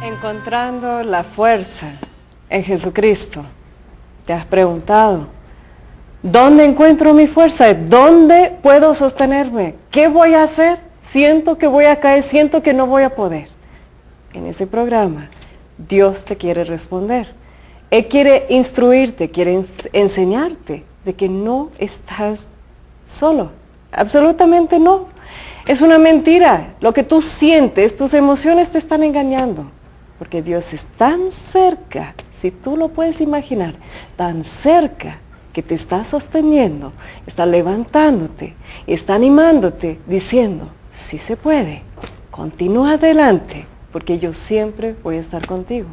Encontrando la fuerza en Jesucristo. ¿Te has preguntado? ¿Dónde encuentro mi fuerza? ¿Dónde puedo sostenerme? ¿Qué voy a hacer? Siento que voy a caer, siento que no voy a poder. En ese programa, Dios te quiere responder. Él quiere instruirte, quiere enseñarte de que no estás solo. Absolutamente no. Es una mentira. Lo que tú sientes, tus emociones te están engañando. Porque Dios es tan cerca, si tú lo puedes imaginar, tan cerca que te está sosteniendo, está levantándote, está animándote, diciendo, sí se puede, continúa adelante, porque yo siempre voy a estar contigo.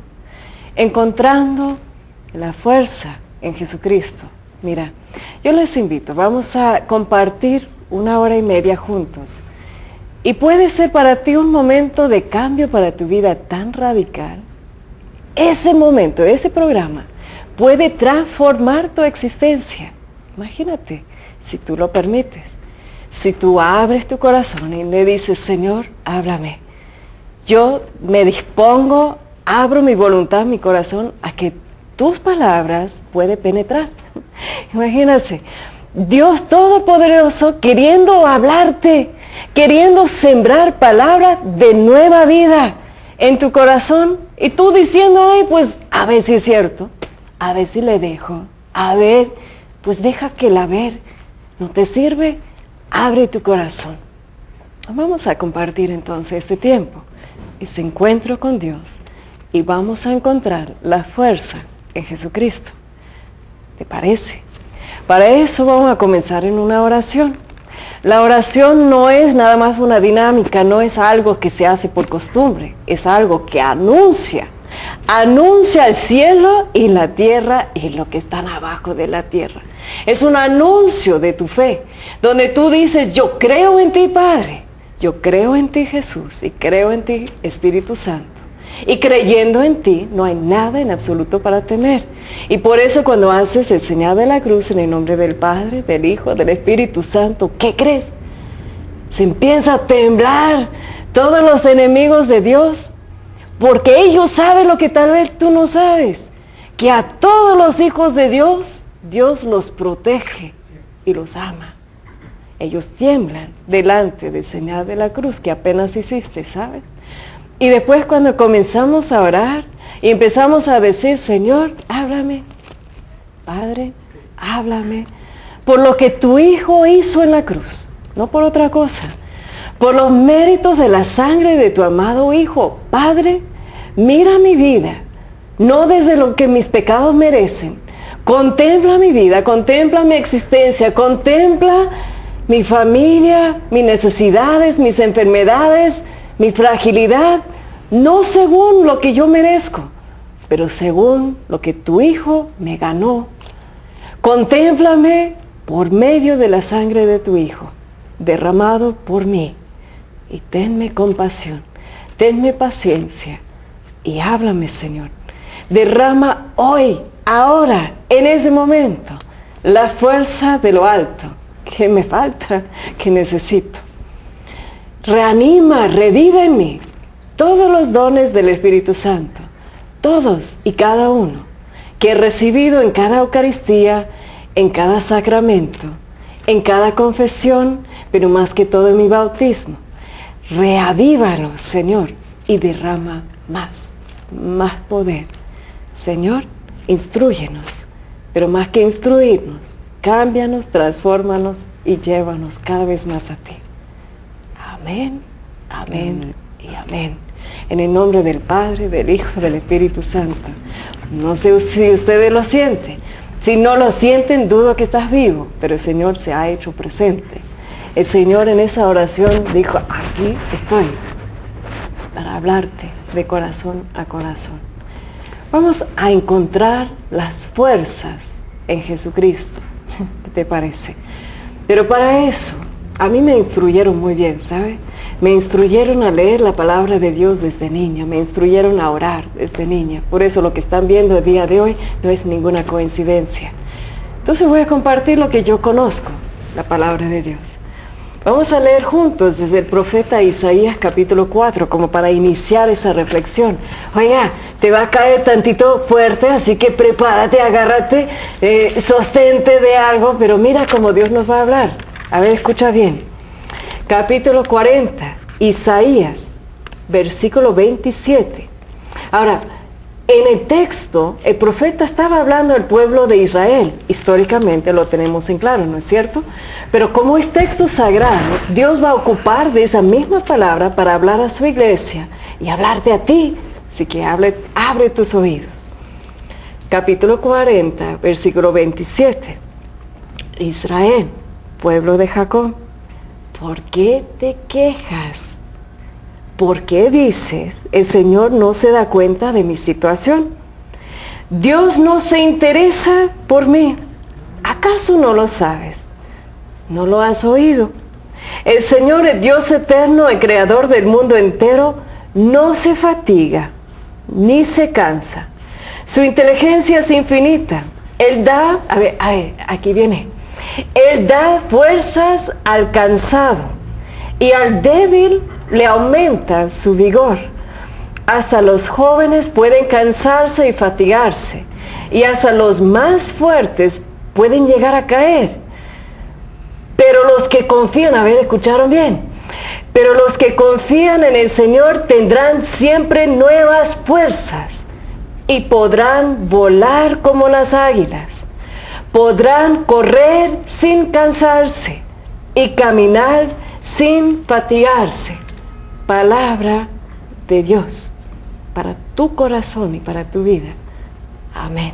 Encontrando la fuerza en Jesucristo. Mira, yo les invito, vamos a compartir 1 hora y media juntos. Y puede ser para ti un momento de cambio para tu vida tan radical. Ese momento, ese programa, puede transformar tu existencia. Imagínate, si tú lo permites. Si tú abres tu corazón y le dices, Señor, háblame. Yo me dispongo, abro mi voluntad, mi corazón, a que tus palabras pueden penetrar. Imagínate, Dios Todopoderoso queriendo hablarte, queriendo sembrar palabras de nueva vida en tu corazón, y tú diciendo, ay, pues a ver si es cierto, a ver si le dejo, a ver, pues deja que la ver, ¿no te sirve? Abre tu corazón. Vamos a compartir entonces este tiempo, este encuentro con Dios, y vamos a encontrar la fuerza en Jesucristo. ¿Te parece? Para eso vamos a comenzar en una oración. La oración no es nada más una dinámica, no es algo que se hace por costumbre, es algo que anuncia el cielo y la tierra y lo que están abajo de la tierra. Es un anuncio de tu fe, donde tú dices, yo creo en ti, Padre, yo creo en ti, Jesús, y creo en ti, Espíritu Santo. Y creyendo en ti, no hay nada en absoluto para temer. Y por eso cuando haces el señal de la cruz en el nombre del Padre, del Hijo, del Espíritu Santo, ¿qué crees? Se empieza a temblar todos los enemigos de Dios, porque ellos saben lo que tal vez tú no sabes, que a todos los hijos de Dios, Dios los protege y los ama. Ellos tiemblan delante del señal de la cruz que apenas hiciste, ¿sabes? Y después cuando comenzamos a orar y empezamos a decir, Señor, háblame, Padre, háblame, por lo que tu Hijo hizo en la cruz, no por otra cosa, por los méritos de la sangre de tu amado Hijo. Padre, mira mi vida, no desde lo que mis pecados merecen, contempla mi vida, contempla mi existencia, contempla mi familia, mis necesidades, mis enfermedades, mi fragilidad, no según lo que yo merezco, pero según lo que tu Hijo me ganó. Contémplame por medio de la sangre de tu Hijo, derramado por mí, y tenme compasión, tenme paciencia, y háblame, Señor. Derrama hoy, ahora, en ese momento, la fuerza de lo alto, que me falta, que necesito. Reanima, revive en mí todos los dones del Espíritu Santo, todos y cada uno, que he recibido en cada Eucaristía, en cada sacramento, en cada confesión, pero más que todo en mi bautismo. Reavívalos, Señor, y derrama más poder. Señor, instrúyenos, pero más que instruirnos, cámbianos, transfórmanos y llévanos cada vez más a ti. Amén, amén y amén. En el nombre del Padre, del Hijo, del Espíritu Santo. No sé si ustedes lo sienten. Si no lo sienten, dudo que estás vivo, pero el Señor se ha hecho presente. El Señor en esa oración dijo, aquí estoy, para hablarte de corazón a corazón. Vamos a encontrar las fuerzas en Jesucristo. ¿Qué te parece? Pero para eso, a mí me instruyeron muy bien, ¿sabe? Me instruyeron a leer la palabra de Dios desde niña, me instruyeron a orar desde niña. Por eso lo que están viendo el día de hoy no es ninguna coincidencia. Entonces voy a compartir lo que yo conozco, la palabra de Dios. Vamos a leer juntos desde el profeta Isaías capítulo 4, como para iniciar esa reflexión. Oiga, te va a caer tantito fuerte, así que prepárate, agárrate, sostente de algo, pero mira cómo Dios nos va a hablar. A ver, escucha bien. Capítulo 40, Isaías, versículo 27. Ahora, en el texto, el profeta estaba hablando del pueblo de Israel. Históricamente lo tenemos en claro, ¿no es cierto? Pero como es texto sagrado, Dios va a ocupar de esa misma palabra para hablar a su iglesia y hablarte a ti. Así que abre tus oídos. Capítulo 40, versículo 27. Israel, pueblo de Jacob, ¿por qué te quejas? ¿Por qué dices, el Señor no se da cuenta de mi situación? Dios no se interesa por mí. ¿Acaso no lo sabes? ¿No lo has oído? El Señor, el Dios eterno, el creador del mundo entero, no se fatiga, ni se cansa. Su inteligencia es infinita. Él da, aquí viene. Él da fuerzas al cansado y al débil le aumenta su vigor. Hasta los jóvenes pueden cansarse y fatigarse, y hasta los más fuertes pueden llegar a caer. Pero los que confían, ¿escucharon bien? Pero los que confían en el Señor tendrán siempre nuevas fuerzas y podrán volar como las águilas. Podrán correr sin cansarse y caminar sin fatigarse. Palabra de Dios para tu corazón y para tu vida. Amén.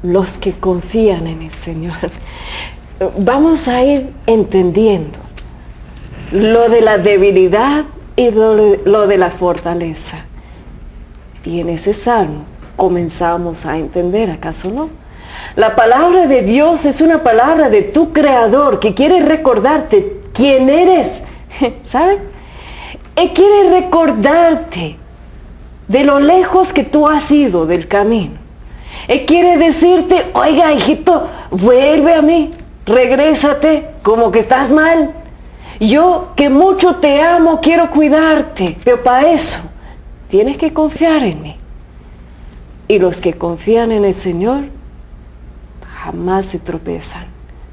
Los que confían en el Señor. Vamos a ir entendiendo lo de la debilidad y lo de la fortaleza. Y en ese salmo comenzamos a entender, ¿acaso no? La palabra de Dios es una palabra de tu Creador que quiere recordarte quién eres. ¿Sabes? Él quiere recordarte de lo lejos que tú has ido del camino. Él quiere decirte, oiga, hijito, vuelve a mí, regrésate, como que estás mal. Yo que mucho te amo, quiero cuidarte, pero para eso tienes que confiar en mí. Y los que confían en el Señor jamás se tropezan.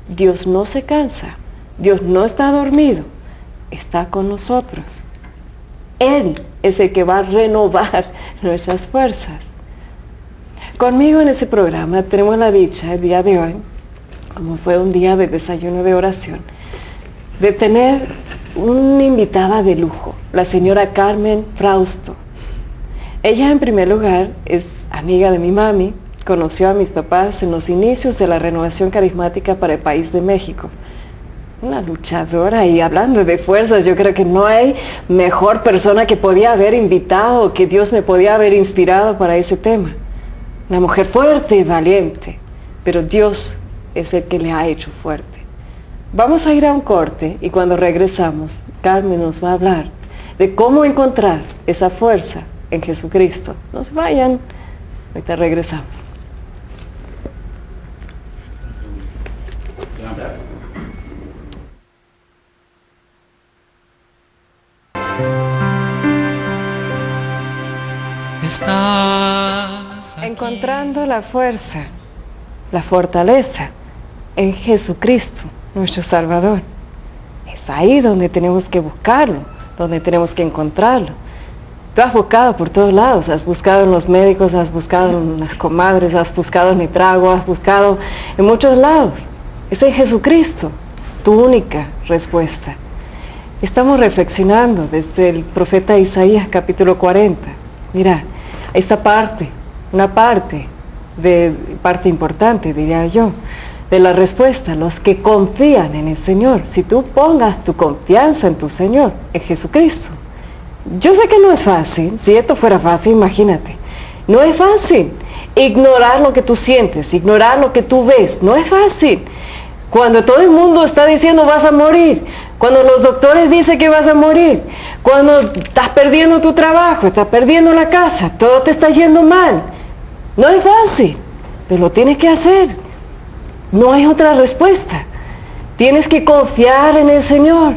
Dios no se cansa, Dios no está dormido. Está con nosotros. Él es el que va a renovar nuestras fuerzas. Conmigo en ese programa tenemos la dicha el día de hoy, como fue un día de desayuno de oración, de tener una invitada de lujo, la señora Carmen Frausto. Ella en primer lugar es amiga de mi mami, conoció a mis papás en los inicios de la renovación carismática para el país de México. Una luchadora, y hablando de fuerzas, yo creo que no hay mejor persona que podía haber invitado, que Dios me podía haber inspirado para ese tema. Una mujer fuerte y valiente, pero Dios es el que le ha hecho fuerte. Vamos a ir a un corte y cuando regresamos, Carmen nos va a hablar de cómo encontrar esa fuerza en Jesucristo. No se vayan, ahorita regresamos. Encontrando la fuerza, la fortaleza en Jesucristo, nuestro Salvador. Es ahí donde tenemos que buscarlo, donde tenemos que encontrarlo. Tú has buscado por todos lados, has buscado en los médicos, has buscado en las comadres, has buscado en el trago, has buscado en muchos lados. Es en Jesucristo, tu única respuesta. Estamos reflexionando desde el profeta Isaías capítulo 40. Mira, esta parte, una parte importante, diría yo, de la respuesta, los que confían en el Señor. Si tú pongas tu confianza en tu Señor, en Jesucristo. Yo sé que no es fácil, si esto fuera fácil, imagínate. No es fácil ignorar lo que tú sientes, ignorar lo que tú ves, no es fácil. Cuando todo el mundo está diciendo vas a morir, cuando los doctores dicen que vas a morir, cuando estás perdiendo tu trabajo, estás perdiendo la casa, todo te está yendo mal. No es fácil, pero lo tienes que hacer. No hay otra respuesta. Tienes que confiar en el Señor.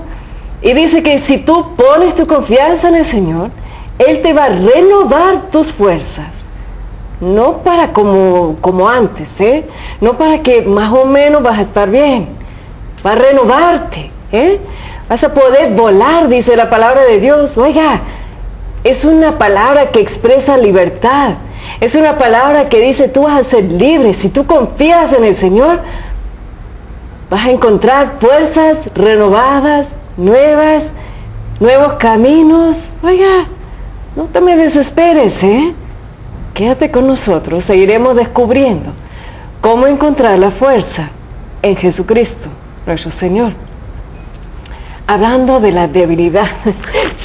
Y dice que si tú pones tu confianza en el Señor, Él te va a renovar tus fuerzas. No para como antes, no para que más o menos vas a estar bien. Va a renovarte, Vas a poder volar, dice la palabra de Dios. Oiga, es una palabra que expresa libertad. Es una palabra que dice, tú vas a ser libre. Si tú confías en el Señor, vas a encontrar fuerzas renovadas, nuevos caminos. Oiga, no te me desesperes, Quédate con nosotros, seguiremos descubriendo cómo encontrar la fuerza en Jesucristo, nuestro Señor. Hablando de la debilidad,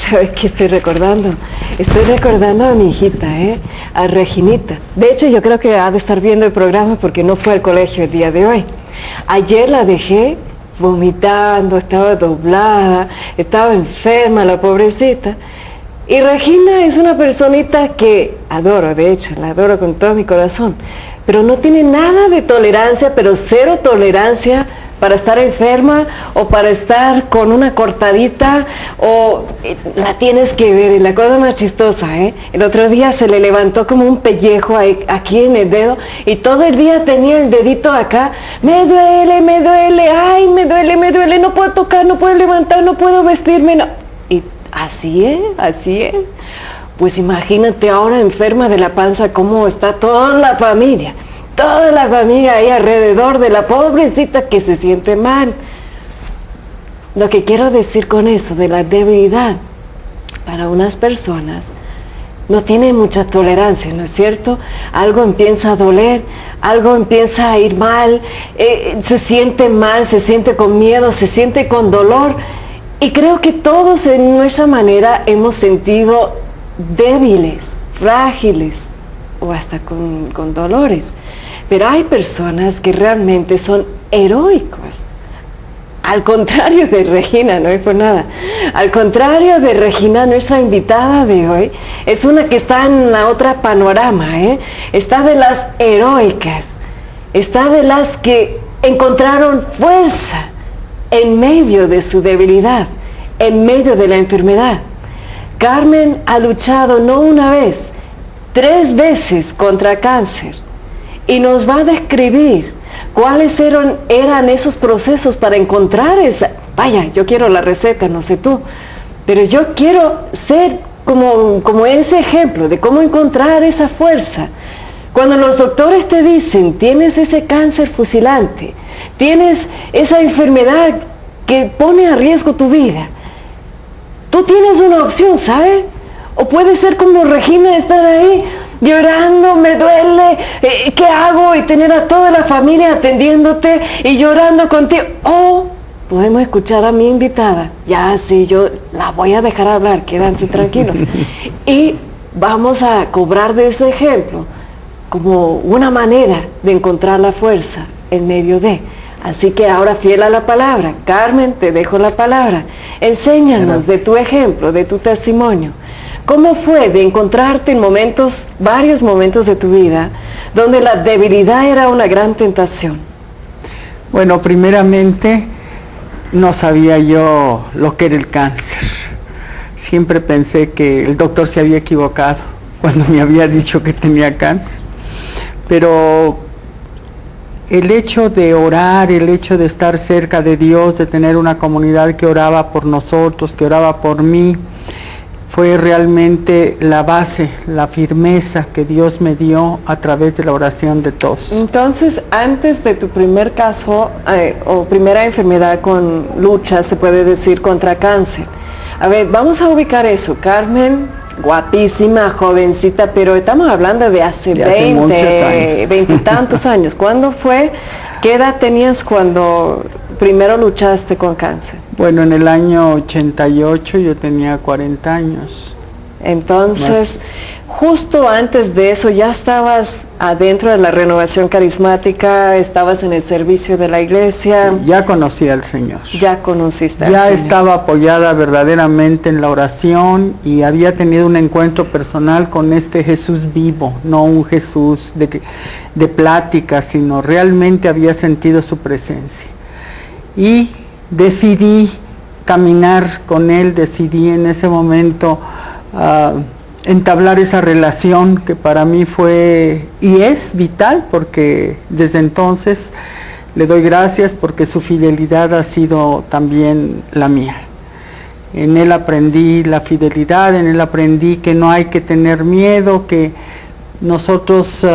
¿sabes qué estoy recordando? Estoy recordando a mi hijita, a Reginita. De hecho, yo creo que ha de estar viendo el programa porque no fue al colegio el día de hoy. Ayer la dejé vomitando, estaba doblada, estaba enferma la pobrecita. Y Regina es una personita que adoro, de hecho, la adoro con todo mi corazón. Pero no tiene nada de tolerancia, pero cero tolerancia para estar enferma o para estar con una cortadita, o la tienes que ver. Y la cosa más chistosa, el otro día se le levantó como un pellejo aquí en el dedo y todo el día tenía el dedito acá. Me duele, ay, me duele, no puedo tocar, no puedo levantar, no puedo vestirme. No. Y así es. Pues imagínate ahora enferma de la panza, cómo está toda la familia ahí alrededor de la pobrecita que se siente mal. Lo que quiero decir con eso, de la debilidad, para unas personas no tienen mucha tolerancia, ¿no es cierto? Algo empieza a doler, algo empieza a ir mal, se siente mal, se siente con miedo, se siente con dolor. Y creo que todos en nuestra manera hemos sentido débiles, frágiles o hasta con dolores. Pero hay personas que realmente son heroicos. Al contrario de Regina, no es por nada. Al contrario de Regina, nuestra invitada de hoy es una que está en la otra panorama, Está de las heroicas. Está de las que encontraron fuerza en medio de su debilidad, en medio de la enfermedad. Carmen ha luchado no una vez, 3 veces contra cáncer. Y nos va a describir cuáles eran esos procesos para encontrar esa. Vaya, yo quiero la receta, no sé tú, pero yo quiero ser como ese ejemplo de cómo encontrar esa fuerza. Cuando los doctores te dicen, tienes ese cáncer fusilante, tienes esa enfermedad que pone a riesgo tu vida, tú tienes una opción, ¿sabes? O puede ser como Regina, estar ahí llorando, me duele, ¿qué hago? Y tener a toda la familia atendiéndote y llorando contigo. O podemos escuchar a mi invitada, ya sí, yo la voy a dejar hablar, quédense tranquilos. Y vamos a cobrar de ese ejemplo como una manera de encontrar la fuerza en medio de. Así que ahora, fiel a la palabra, Carmen, te dejo la palabra. Enséñanos de tu ejemplo, de tu testimonio. ¿Cómo fue de encontrarte en varios momentos de tu vida, donde la debilidad era una gran tentación? Bueno, primeramente, no sabía yo lo que era el cáncer. Siempre pensé que el doctor se había equivocado cuando me había dicho que tenía cáncer. Pero el hecho de orar, el hecho de estar cerca de Dios, de tener una comunidad que oraba por nosotros, que oraba por mí, fue realmente la base, la firmeza que Dios me dio a través de la oración de todos. Entonces, antes de tu primer caso o primera enfermedad con lucha, se puede decir, contra cáncer. A ver, vamos a ubicar eso. Carmen, guapísima, jovencita, pero estamos hablando de hace 20 y tantos años. ¿Cuándo fue? ¿Qué edad tenías cuando primero luchaste con cáncer? Bueno, en el año 88 yo tenía 40 años. Entonces, justo antes de eso, ¿ya estabas adentro de la renovación carismática? ¿Estabas en el servicio de la iglesia? Sí, ya conocí al Señor. Ya conociste al Señor. Ya estaba apoyada verdaderamente en la oración y había tenido un encuentro personal con este Jesús vivo, no un Jesús de plática, sino realmente había sentido su presencia. y decidí caminar con él, decidí en ese momento entablar esa relación que para mí fue y es vital, porque desde entonces le doy gracias porque su fidelidad ha sido también la mía. En él aprendí la fidelidad, en él aprendí que no hay que tener miedo, que nosotros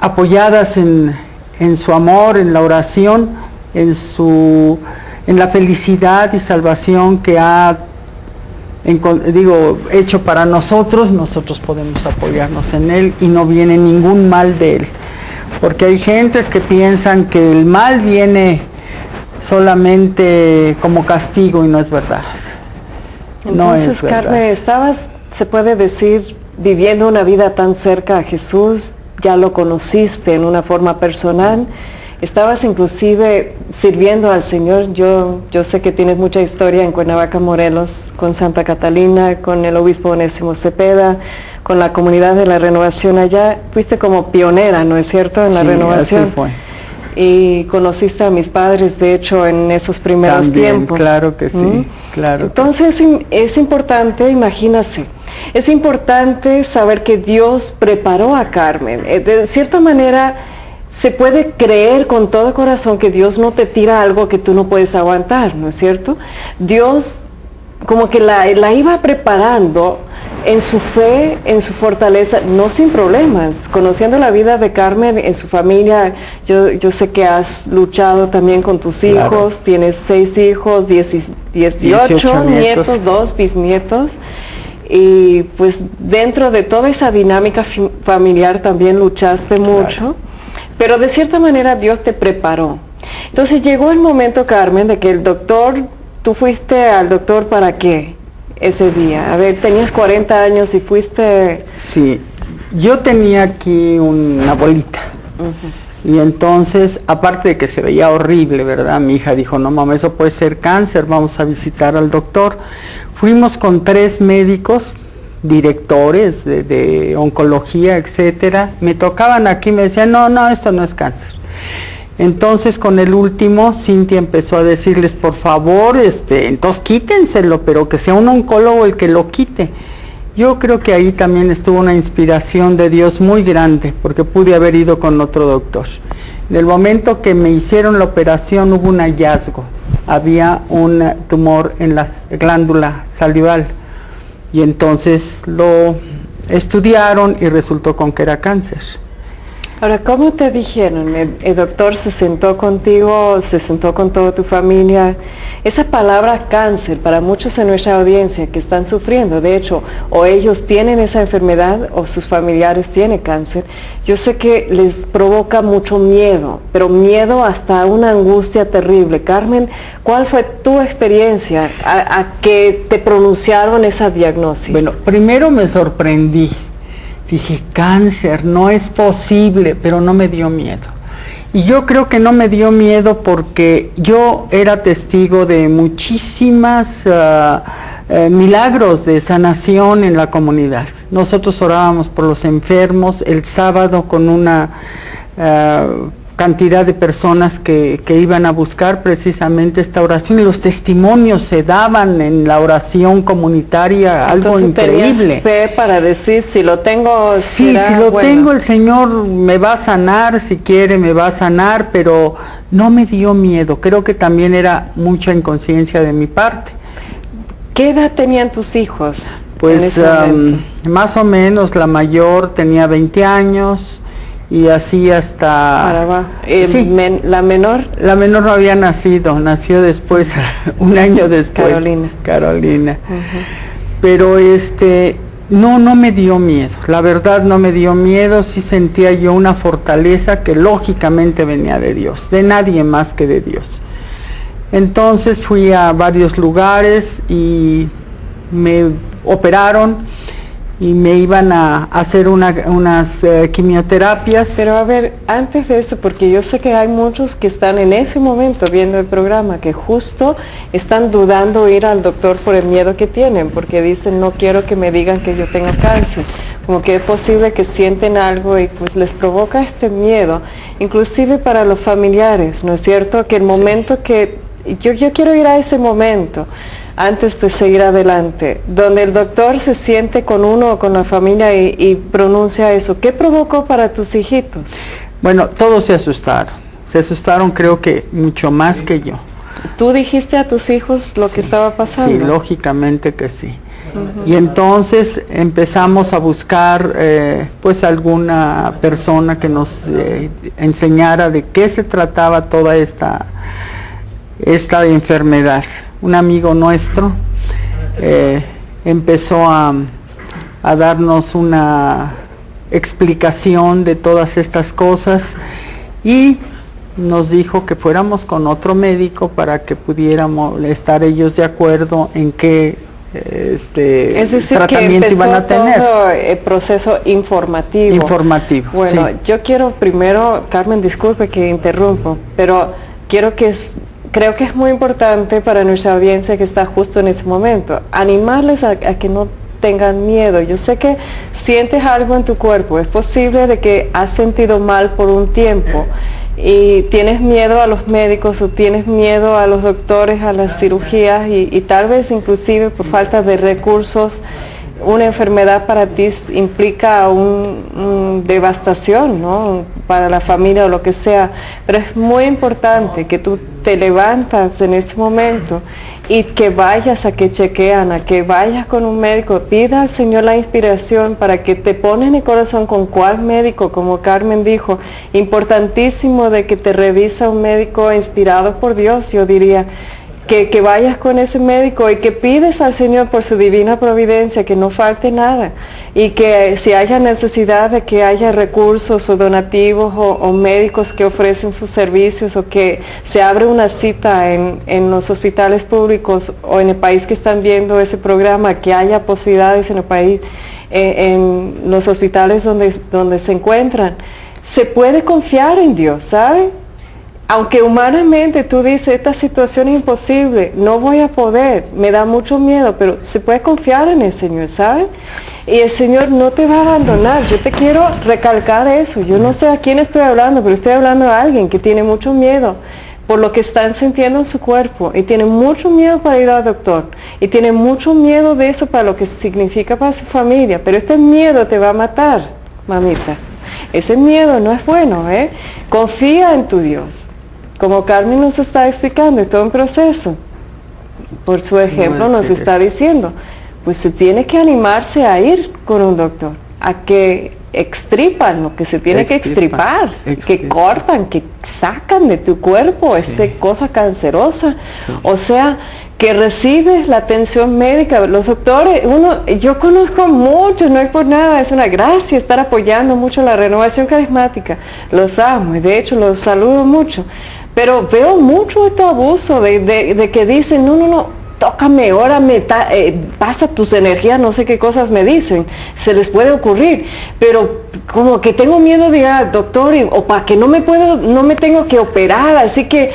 apoyadas en su amor, en la oración, en la felicidad y salvación que ha hecho para nosotros podemos apoyarnos en él y no viene ningún mal de él. Porque hay gentes que piensan que el mal viene solamente como castigo y no es verdad. Entonces, no es verdad. Carmen, estabas, se puede decir, viviendo una vida tan cerca a Jesús, ya lo conociste en una forma personal, estabas inclusive sirviendo al Señor. Yo sé que tienes mucha historia en Cuernavaca, Morelos, con Santa Catalina, con el obispo Onésimo Cepeda, con la comunidad de la renovación allá. Fuiste como pionera, ¿no es cierto?, en la renovación. Así fue. Y conociste a mis padres, de hecho, en esos primeros tiempos. Claro que sí, claro. Entonces es importante, imagínate, es importante saber que Dios preparó a Carmen. De cierta manera, se puede creer con todo corazón que Dios no te tira algo que tú no puedes aguantar, ¿no es cierto? Dios como que la iba preparando en su fe, en su fortaleza, no sin problemas. Conociendo la vida de Carmen en su familia, yo sé que has luchado también con tus hijos, claro. Tienes 6 hijos, 18 nietos, 2 bisnietos, y pues dentro de toda esa dinámica familiar también luchaste mucho, claro. Pero de cierta manera Dios te preparó. Entonces llegó el momento, Carmen, de que el doctor, tú fuiste al doctor ¿para qué? Ese día, a ver, tenías 40 años y fuiste... Sí, yo tenía aquí una bolita, y entonces, aparte de que se veía horrible, ¿verdad? Mi hija dijo, no mamá, eso puede ser cáncer, vamos a visitar al doctor. Fuimos con 3 médicos, directores de oncología, etcétera, me tocaban aquí, me decían, no, esto no es cáncer. Entonces con el último, Cintia empezó a decirles, por favor, entonces quítenselo, pero que sea un oncólogo el que lo quite. Yo creo que ahí también estuvo una inspiración de Dios muy grande, porque pude haber ido con otro doctor. En el momento que me hicieron la operación hubo un hallazgo, había un tumor en la glándula salival, y entonces lo estudiaron y resultó con que era cáncer. Ahora, ¿cómo te dijeron? ¿El doctor se sentó contigo, se sentó con toda tu familia? Esa palabra cáncer, para muchos en nuestra audiencia que están sufriendo, de hecho, o ellos tienen esa enfermedad o sus familiares tienen cáncer, yo sé que les provoca mucho miedo, pero miedo hasta una angustia terrible. Carmen, ¿cuál fue tu experiencia a que te pronunciaron esa diagnosis? Bueno, primero me sorprendí. Dije, cáncer, no es posible, pero no me dio miedo. Y yo creo que no me dio miedo porque yo era testigo de muchísimas milagros de sanación en la comunidad. Nosotros orábamos por los enfermos el sábado con una cantidad de personas que iban a buscar precisamente esta oración, y los testimonios se daban en la oración comunitaria. Entonces, algo increíble. ¿Tenías fe para decir, si lo tengo, sí, si lo tengo, el Señor me va a sanar, si quiere me va a sanar, pero no me dio miedo? Creo que también era mucha inconsciencia de mi parte. ¿Qué edad tenían tus hijos? Pues más o menos, la mayor tenía 20 años, y así hasta... sí. ¿La menor? La menor no había nacido, nació después, un año después. Carolina. Pero no me dio miedo, la verdad no me dio miedo, sí sentía yo una fortaleza que lógicamente venía de Dios, de nadie más que de Dios. Entonces fui a varios lugares y me operaron, y me iban a hacer unas quimioterapias. Pero a ver, antes de eso, porque yo sé que hay muchos que están en ese momento viendo el programa, que justo están dudando ir al doctor por el miedo que tienen, porque dicen, no quiero que me digan que yo tengo cáncer. como que es posible que sienten algo y pues les provoca este miedo, inclusive para los familiares, ¿no es cierto? Que el momento que yo quiero ir a ese momento antes de seguir adelante, donde el doctor se siente con uno o con la familia y pronuncia eso. ¿Qué provocó para tus hijitos? Bueno, todos se asustaron creo que mucho más que yo. ¿Tú dijiste a tus hijos lo que estaba pasando? Sí, lógicamente que sí. Y entonces empezamos a buscar pues alguna persona que nos enseñara de qué se trataba toda esta enfermedad. Un amigo nuestro empezó a darnos una explicación de todas estas cosas y nos dijo que fuéramos con otro médico para que pudiéramos estar ellos de acuerdo en qué es decir, tratamiento que iban a tener. Todo el proceso informativo. Bueno, sí. Yo quiero primero, Carmen, disculpe que interrumpo, pero creo que es muy importante para nuestra audiencia que está justo en ese momento, animarles a que no tengan miedo. Yo sé que sientes algo en tu cuerpo, es posible de que has sentido mal por un tiempo y tienes miedo a los médicos o tienes miedo a los doctores, a las cirugías y tal vez inclusive por falta de recursos una enfermedad para ti implica una devastación, ¿no? Para la familia o lo que sea, pero es muy importante que tú te levantas en ese momento y que vayas a que chequean, a que vayas con un médico, pida al Señor la inspiración para que te pone en el corazón con cuál médico, como Carmen dijo, importantísimo de que te revisa un médico inspirado por Dios, yo diría, que vayas con ese médico y que pides al Señor por su divina providencia que no falte nada y que si haya necesidad de que haya recursos o donativos o médicos que ofrecen sus servicios o que se abre una cita en los hospitales públicos o en el país que están viendo ese programa, que haya posibilidades en el país, en los hospitales donde se encuentran. Se puede confiar en Dios, ¿sabe? Aunque humanamente tú dices, esta situación es imposible, no voy a poder, me da mucho miedo, pero se puede confiar en el Señor, ¿sabes? Y el Señor no te va a abandonar. Yo te quiero recalcar eso. Yo no sé a quién estoy hablando, pero estoy hablando a alguien que tiene mucho miedo por lo que están sintiendo en su cuerpo y tiene mucho miedo para ir al doctor y tiene mucho miedo de eso para lo que significa para su familia, pero este miedo te va a matar, mamita. Ese miedo no es bueno, ¿eh? Confía en tu Dios. Como Carmen nos está explicando, es todo un proceso. Por su ejemplo nos está diciendo, pues se tiene que animarse a ir con un doctor, a que extripan lo que se tiene que extripar, que cortan, que sacan de tu cuerpo esa cosa cancerosa. Sí. O sea, que recibes la atención médica. Los doctores, yo conozco muchos, no es por nada, es una gracia estar apoyando mucho la renovación carismática. Los amo y de hecho los saludo mucho. Pero veo mucho este abuso de que dicen, no, tócame, órame, pasa tus energías, no sé qué cosas me dicen, se les puede ocurrir, pero como que tengo miedo de ir al doctor o para que no me tengo que operar, así que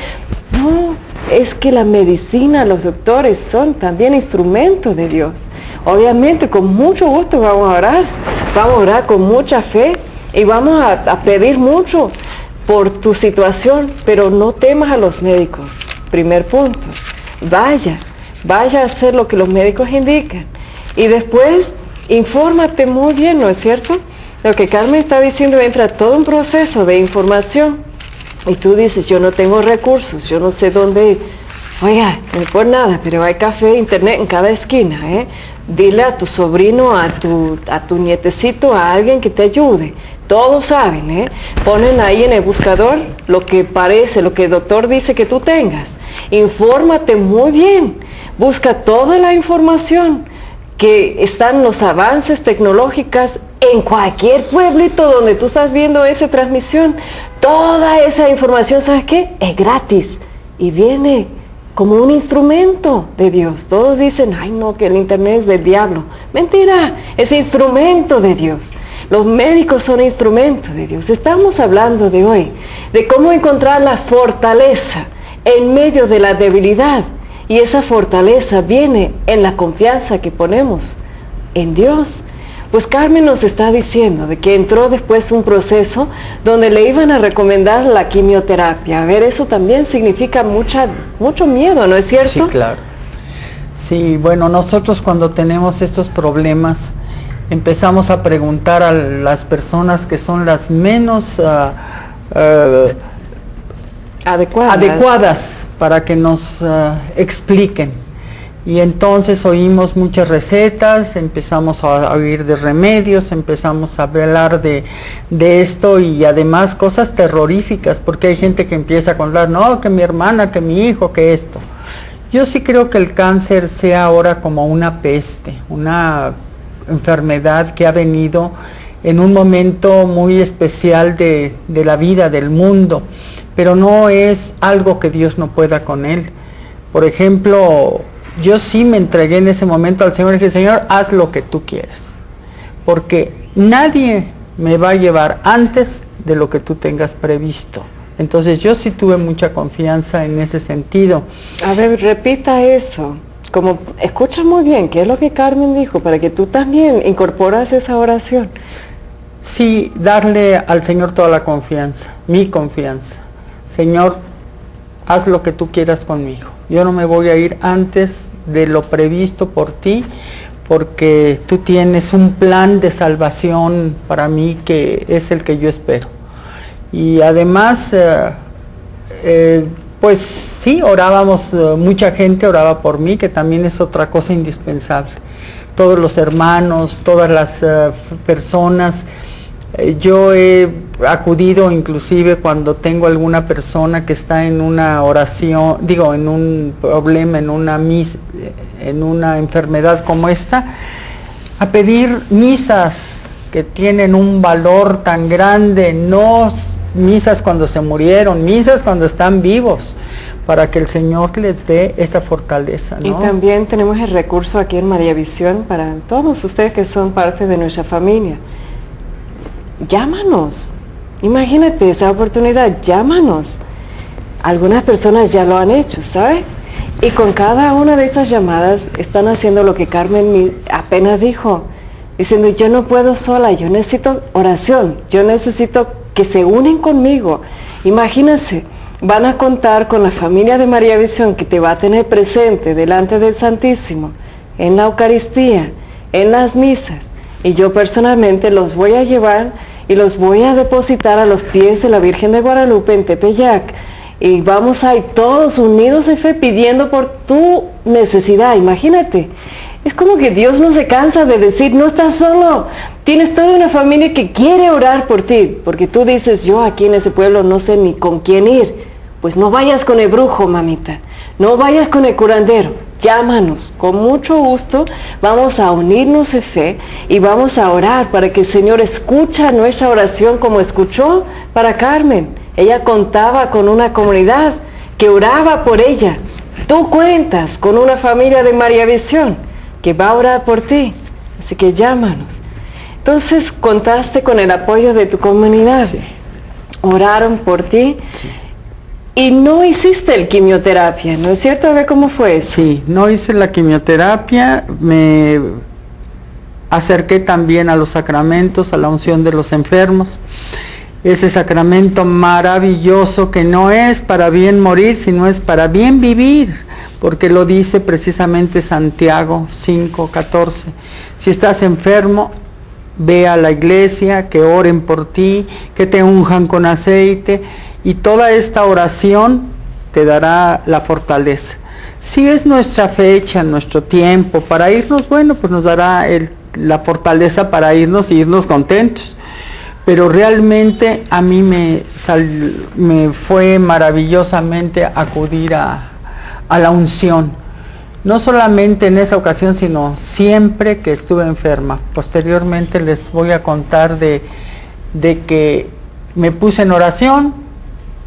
no, es que la medicina, los doctores son también instrumentos de Dios. Obviamente con mucho gusto vamos a orar con mucha fe y vamos a pedir mucho por tu situación, pero no temas a los médicos. Primer punto, vaya a hacer lo que los médicos indican y después infórmate muy bien, ¿no es cierto? Lo que Carmen está diciendo, entra todo un proceso de información y tú dices, yo no tengo recursos, yo no sé dónde ir. Oiga, no es por nada, pero hay café, internet en cada esquina, ¿eh? Dile a tu sobrino, a tu nietecito, a alguien que te ayude. Todos saben, ¿eh? Ponen ahí en el buscador lo que parece, lo que el doctor dice que tú tengas. Infórmate muy bien. Busca toda la información que están los avances tecnológicos en cualquier pueblito donde tú estás viendo esa transmisión. Toda esa información, ¿sabes qué? Es gratis y viene como un instrumento de Dios. Todos dicen, ay no, que el internet es del diablo. Mentira, es instrumento de Dios. Los médicos son instrumentos de Dios. Estamos hablando de hoy, de cómo encontrar la fortaleza en medio de la debilidad. Y esa fortaleza viene en la confianza que ponemos en Dios. Pues Carmen nos está diciendo de que entró después un proceso donde le iban a recomendar la quimioterapia. A ver, eso también significa mucho miedo, ¿no es cierto? Sí, claro. Sí, bueno, nosotros cuando tenemos estos problemas empezamos a preguntar a las personas que son las menos adecuadas para que nos expliquen. Y entonces oímos muchas recetas, empezamos a oír de remedios, empezamos a hablar de esto y además cosas terroríficas, porque hay gente que empieza a contar, no, que mi hermana, que mi hijo, que esto. Yo sí creo que el cáncer sea ahora como una peste, una enfermedad que ha venido en un momento muy especial de la vida, del mundo, pero no es algo que Dios no pueda con él. Por ejemplo, yo sí me entregué en ese momento al Señor y dije, Señor, haz lo que tú quieres, porque nadie me va a llevar antes de lo que tú tengas previsto. Entonces yo sí tuve mucha confianza en ese sentido. A ver, repita eso. Como escucha muy bien, ¿qué es lo que Carmen dijo? Para que tú también incorporas esa oración. Sí, darle al Señor toda la confianza, mi confianza. Señor, haz lo que tú quieras conmigo. Yo no me voy a ir antes de lo previsto por ti, porque tú tienes un plan de salvación para mí que es el que yo espero. Y además, pues sí, orábamos, mucha gente oraba por mí, que también es otra cosa indispensable. Todos los hermanos, todas las personas, yo he acudido inclusive cuando tengo alguna persona que está en una oración, digo, en un problema, en una enfermedad como esta, a pedir misas que tienen un valor tan grande, no misas cuando se murieron, misas cuando están vivos, para que el Señor les dé esa fortaleza, ¿no? Y también tenemos el recurso aquí en María Visión para todos ustedes que son parte de nuestra familia. Llámanos, imagínate esa oportunidad, llámanos. Algunas personas ya lo han hecho, ¿sabes? Y con cada una de esas llamadas están haciendo lo que Carmen apenas dijo, diciendo, yo no puedo sola, yo necesito oración, yo necesito que se unen conmigo. Imagínense, van a contar con la familia de María Visión que te va a tener presente delante del Santísimo, en la Eucaristía, en las misas. Y yo personalmente los voy a llevar y los voy a depositar a los pies de la Virgen de Guadalupe en Tepeyac. Y vamos a ir todos unidos en fe pidiendo por tu necesidad. Imagínate, es como que Dios no se cansa de decir, no estás solo, tienes toda una familia que quiere orar por ti, porque tú dices, yo aquí en ese pueblo no sé ni con quién ir. Pues no vayas con el brujo, mamita, no vayas con el curandero, llámanos, con mucho gusto vamos a unirnos en fe y vamos a orar para que el Señor escuche nuestra oración como escuchó para Carmen. Ella contaba con una comunidad que oraba por ella. Tú cuentas con una familia de María Visión que va a orar por ti, así que llámanos. Entonces contaste con el apoyo de tu comunidad, sí. Oraron por ti, sí. Y no hiciste el quimioterapia, ¿no es cierto? A ver cómo fue eso. Sí, no hice la quimioterapia, me acerqué también a los sacramentos, a la unción de los enfermos. Ese sacramento maravilloso que no es para bien morir, sino es para bien vivir, porque lo dice precisamente Santiago 5:14. Si estás enfermo, ve a la iglesia, que oren por ti, que te unjan con aceite, y toda esta oración te dará la fortaleza. Si es nuestra fecha, nuestro tiempo para irnos, bueno, pues nos dará la fortaleza para irnos y irnos contentos. Pero realmente a mí me fue maravillosamente acudir a la unción. No solamente en esa ocasión, sino siempre que estuve enferma. Posteriormente les voy a contar de que me puse en oración,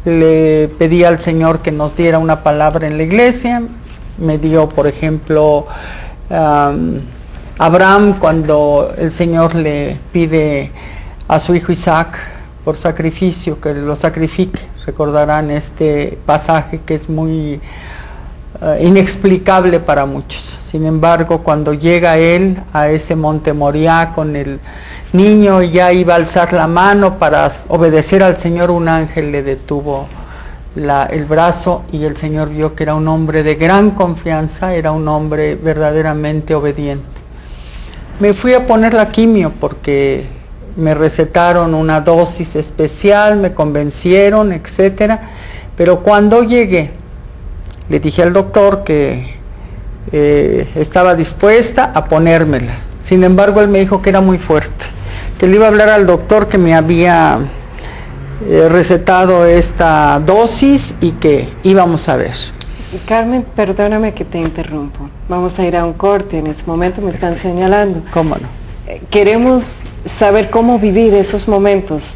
le pedí al Señor que nos diera una palabra en la iglesia, me dio, por ejemplo, Abraham, cuando el Señor le pide a su hijo Isaac por sacrificio, que lo sacrifique. Recordarán este pasaje que es muy inexplicable para muchos. Sin embargo, cuando llega él a ese monte Moriah con el niño, ya iba a alzar la mano para obedecer al Señor, un ángel le detuvo el brazo y el Señor vio que era un hombre de gran confianza, era un hombre verdaderamente obediente. Me fui a poner la quimio porque me recetaron una dosis especial, me convencieron, etcétera, pero cuando llegué le dije al doctor que estaba dispuesta a ponérmela. Sin embargo, él me dijo que era muy fuerte, que le iba a hablar al doctor que me había recetado esta dosis y que íbamos a ver. Carmen, perdóname que te interrumpo. Vamos a ir a un corte, en ese momento me están señalando. ¿Cómo no? Queremos saber cómo vivir esos momentos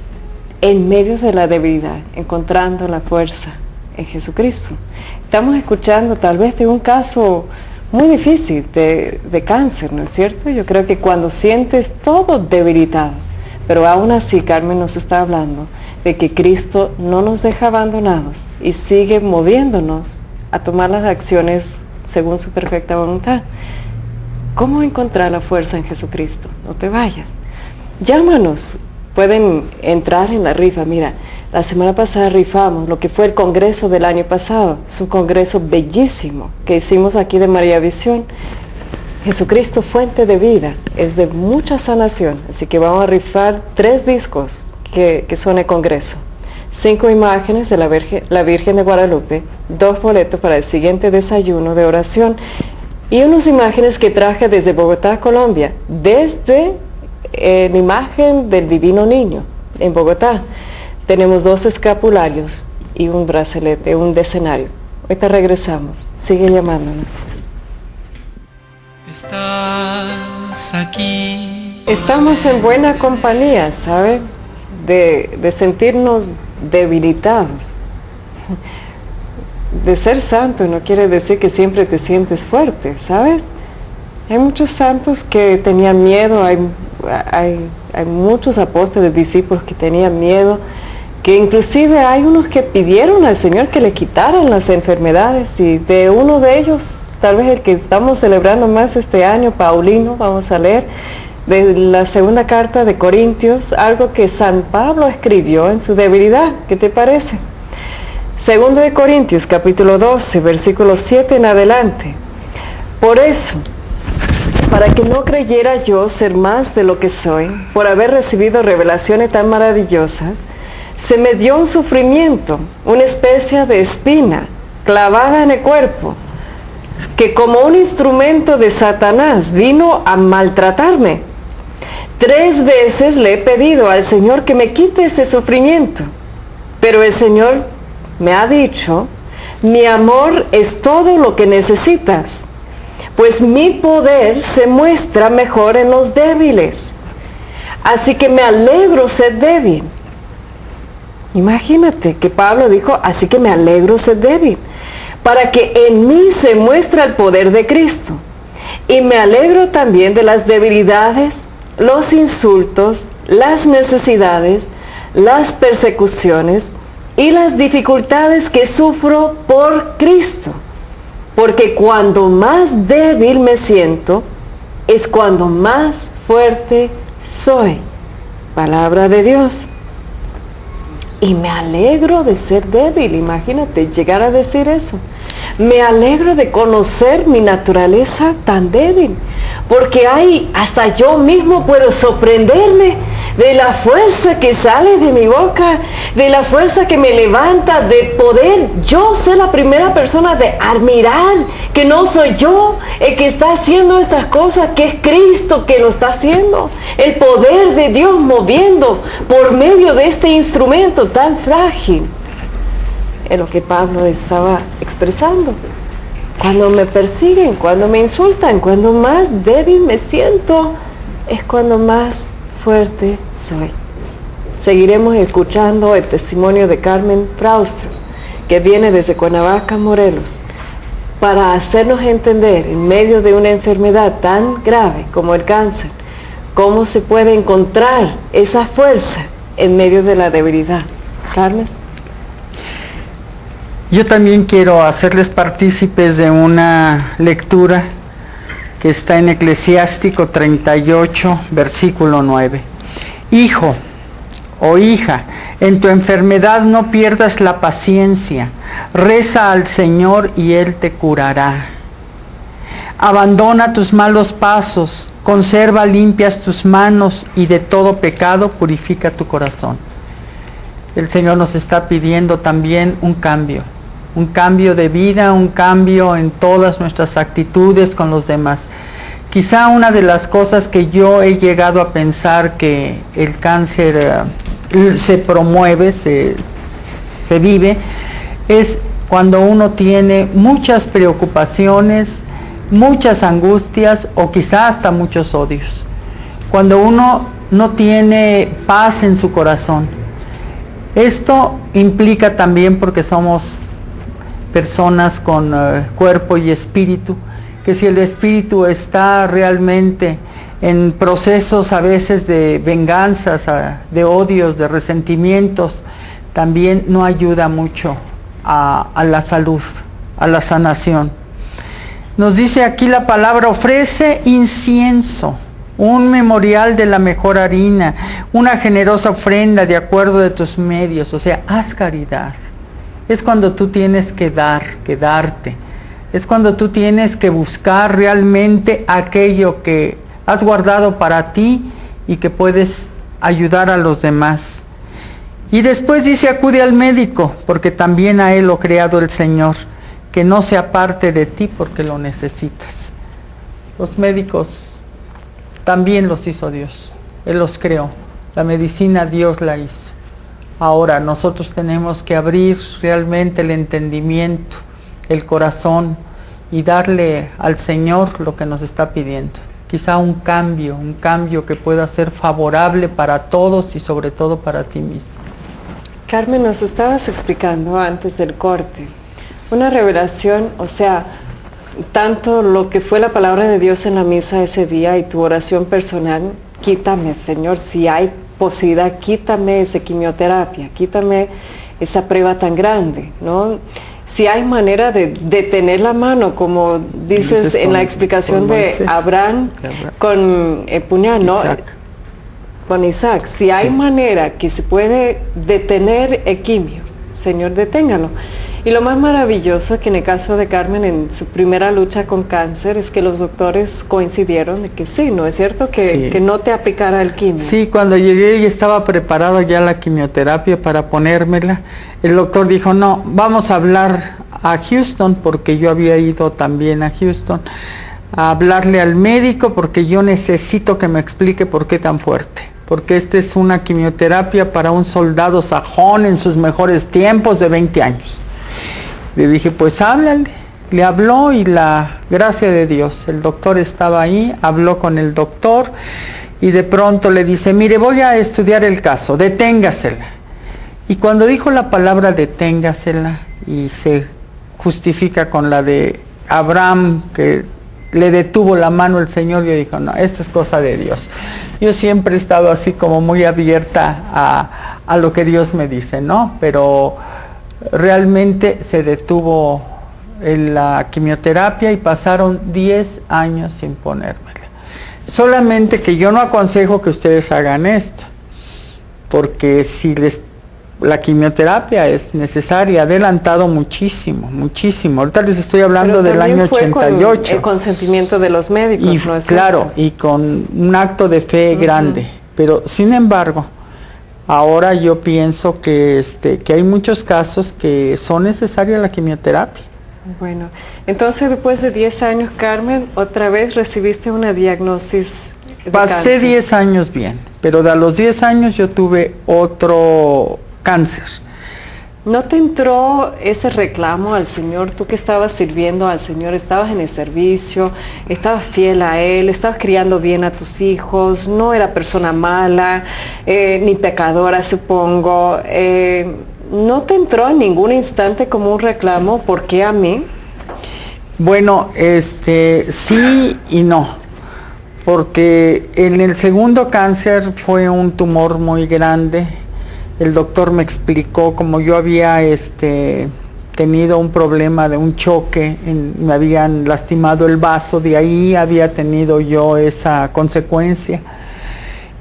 en medio de la debilidad, encontrando la fuerza en Jesucristo. Estamos escuchando tal vez de un caso muy difícil de cáncer, ¿no es cierto? Yo creo que cuando sientes todo debilitado, pero aún así Carmen nos está hablando de que Cristo no nos deja abandonados y sigue moviéndonos a tomar las acciones según su perfecta voluntad. ¿Cómo encontrar la fuerza en Jesucristo? No te vayas. Llámanos. Pueden entrar en la rifa. Mira, la semana pasada rifamos lo que fue el congreso del año pasado. Es un congreso bellísimo que hicimos aquí de María Visión. Jesucristo, fuente de vida, es de mucha sanación. Así que vamos a rifar 3 discos que son el congreso. 5 imágenes de la Virgen de Guadalupe, 2 boletos para el siguiente desayuno de oración y unas imágenes que traje desde Bogotá, Colombia, desde la imagen del Divino Niño en Bogotá. Tenemos 2 escapularios y un brazalete, un decenario. Ahorita regresamos, sigue llamándonos. Estás aquí. Estamos en buena compañía, ¿sabe? De sentirnos debilitados. De ser santo no quiere decir que siempre te sientes fuerte, ¿sabes? Hay muchos santos que tenían miedo, hay muchos apóstoles, discípulos que tenían miedo, que inclusive hay unos que pidieron al Señor que le quitaran las enfermedades, y de uno de ellos, tal vez el que estamos celebrando más este año, Paulino, vamos a leer de la segunda carta de Corintios, algo que San Pablo escribió en su debilidad. ¿Qué te parece? Segundo de Corintios, capítulo 12, versículo 7 en adelante. Por eso, para que no creyera yo ser más de lo que soy, por haber recibido revelaciones tan maravillosas, se me dio un sufrimiento, una especie de espina clavada en el cuerpo, que como un instrumento de Satanás vino a maltratarme. 3 veces le he pedido al Señor que me quite ese sufrimiento, pero el Señor me ha dicho: mi amor es todo lo que necesitas, pues mi poder se muestra mejor en los débiles. Así que me alegro ser débil. Imagínate que Pablo dijo: así que me alegro ser débil, para que en mí se muestre el poder de Cristo. Y me alegro también de las debilidades, los insultos, las necesidades, las persecuciones y las dificultades que sufro por Cristo. Porque cuando más débil me siento, es cuando más fuerte soy. Palabra de Dios. Y me alegro de ser débil, imagínate, llegar a decir eso. Me alegro de conocer mi naturaleza tan débil, porque hasta yo mismo puedo sorprenderme de la fuerza que sale de mi boca, de la fuerza que me levanta, de poder yo ser la primera persona de admirar que no soy yo el que está haciendo estas cosas, que es Cristo que lo está haciendo, el poder de Dios moviendo por medio de este instrumento tan frágil. Es lo que Pablo estaba expresando. Cuando me persiguen, cuando me insultan, cuando más débil me siento, es cuando más fuerte soy. Seguiremos escuchando el testimonio de Carmen Fraustro, que viene desde Cuernavaca, Morelos, para hacernos entender, en medio de una enfermedad tan grave como el cáncer, cómo se puede encontrar esa fuerza en medio de la debilidad. Carmen. Yo también quiero hacerles partícipes de una lectura que está en Eclesiástico 38, versículo 9. Hijo o hija, en tu enfermedad no pierdas la paciencia, reza al Señor y Él te curará. Abandona tus malos pasos, conserva limpias tus manos y de todo pecado purifica tu corazón. El Señor nos está pidiendo también un cambio de vida, un cambio en todas nuestras actitudes con los demás. Quizá una de las cosas que yo he llegado a pensar que el cáncer se promueve, se vive, es cuando uno tiene muchas preocupaciones, muchas angustias o quizá hasta muchos odios. Cuando uno no tiene paz en su corazón. Esto implica también, porque somos personas con cuerpo y espíritu, que si el espíritu está realmente en procesos a veces de venganzas, de odios, de resentimientos, también no ayuda mucho a la salud, a la sanación. Nos dice aquí la palabra: ofrece incienso, un memorial de la mejor harina, una generosa ofrenda de acuerdo de tus medios. O sea, haz caridad. Es cuando tú tienes que dar, que darte. Es cuando tú tienes que buscar realmente aquello que has guardado para ti y que puedes ayudar a los demás. Y después dice: acude al médico, porque también a él lo ha creado el Señor, que no se aparte de ti porque lo necesitas. Los médicos también los hizo Dios, Él los creó. La medicina Dios la hizo. Ahora nosotros tenemos que abrir realmente el entendimiento, el corazón, y darle al Señor lo que nos está pidiendo. Quizá un cambio que pueda ser favorable para todos y sobre todo para ti mismo. Carmen, nos estabas explicando antes del corte una revelación, o sea, tanto lo que fue la palabra de Dios en la misa ese día y tu oración personal: quítame, Señor, si hay posibilidad, quítame esa quimioterapia, quítame esa prueba tan grande, ¿no? Si hay manera de detener la mano, como dices en la explicación de Abraham con el puñal, ¿no? Con Isaac, si hay manera que se puede detener el quimio, Señor, deténgalo. Y lo más maravilloso es que en el caso de Carmen, en su primera lucha con cáncer, es que los doctores coincidieron de que sí, ¿no es cierto? Que no te aplicara el quimio. Sí, cuando llegué y estaba preparado ya la quimioterapia para ponérmela, el doctor dijo: no, vamos a hablar a Houston, porque yo había ido también a Houston, a hablarle al médico, porque yo necesito que me explique por qué tan fuerte. Porque esta es una quimioterapia para un soldado sajón en sus mejores tiempos de 20 años. Le dije: pues háblale. Le habló y la gracia de Dios, el doctor estaba ahí, habló con el doctor y de pronto le dice: mire, voy a estudiar el caso, deténgasela. Y cuando dijo la palabra deténgasela y se justifica con la de Abraham, que le detuvo la mano el Señor, yo dije: no, esto es cosa de Dios. Yo siempre he estado así como muy abierta a lo que Dios me dice, ¿no? Pero realmente se detuvo en la quimioterapia y pasaron 10 años sin ponérmela. Solamente que yo no aconsejo que ustedes hagan esto, porque si la quimioterapia es necesaria, ha adelantado muchísimo. Ahorita les estoy hablando del año 88. Con el consentimiento de los médicos, y, ¿no es claro, cierto? y con un acto de fe grande. Pero sin embargo, ahora yo pienso que hay muchos casos que son necesarias la quimioterapia. Bueno, entonces después de 10 años, Carmen, otra vez recibiste una diagnosis de Pasé cáncer. 10 años bien, pero de los 10 años yo tuve otro cáncer. ¿No te entró ese reclamo al Señor? Tú que estabas sirviendo al Señor, estabas en el servicio, estabas fiel a Él, estabas criando bien a tus hijos, no era persona mala, ni pecadora, supongo. ¿No te entró en ningún instante como un reclamo? ¿Por qué a mí? Bueno, sí y no. Porque en el segundo cáncer fue un tumor muy grande. El doctor me explicó, como yo había tenido un problema de un choque, me habían lastimado el vaso, de ahí había tenido yo esa consecuencia.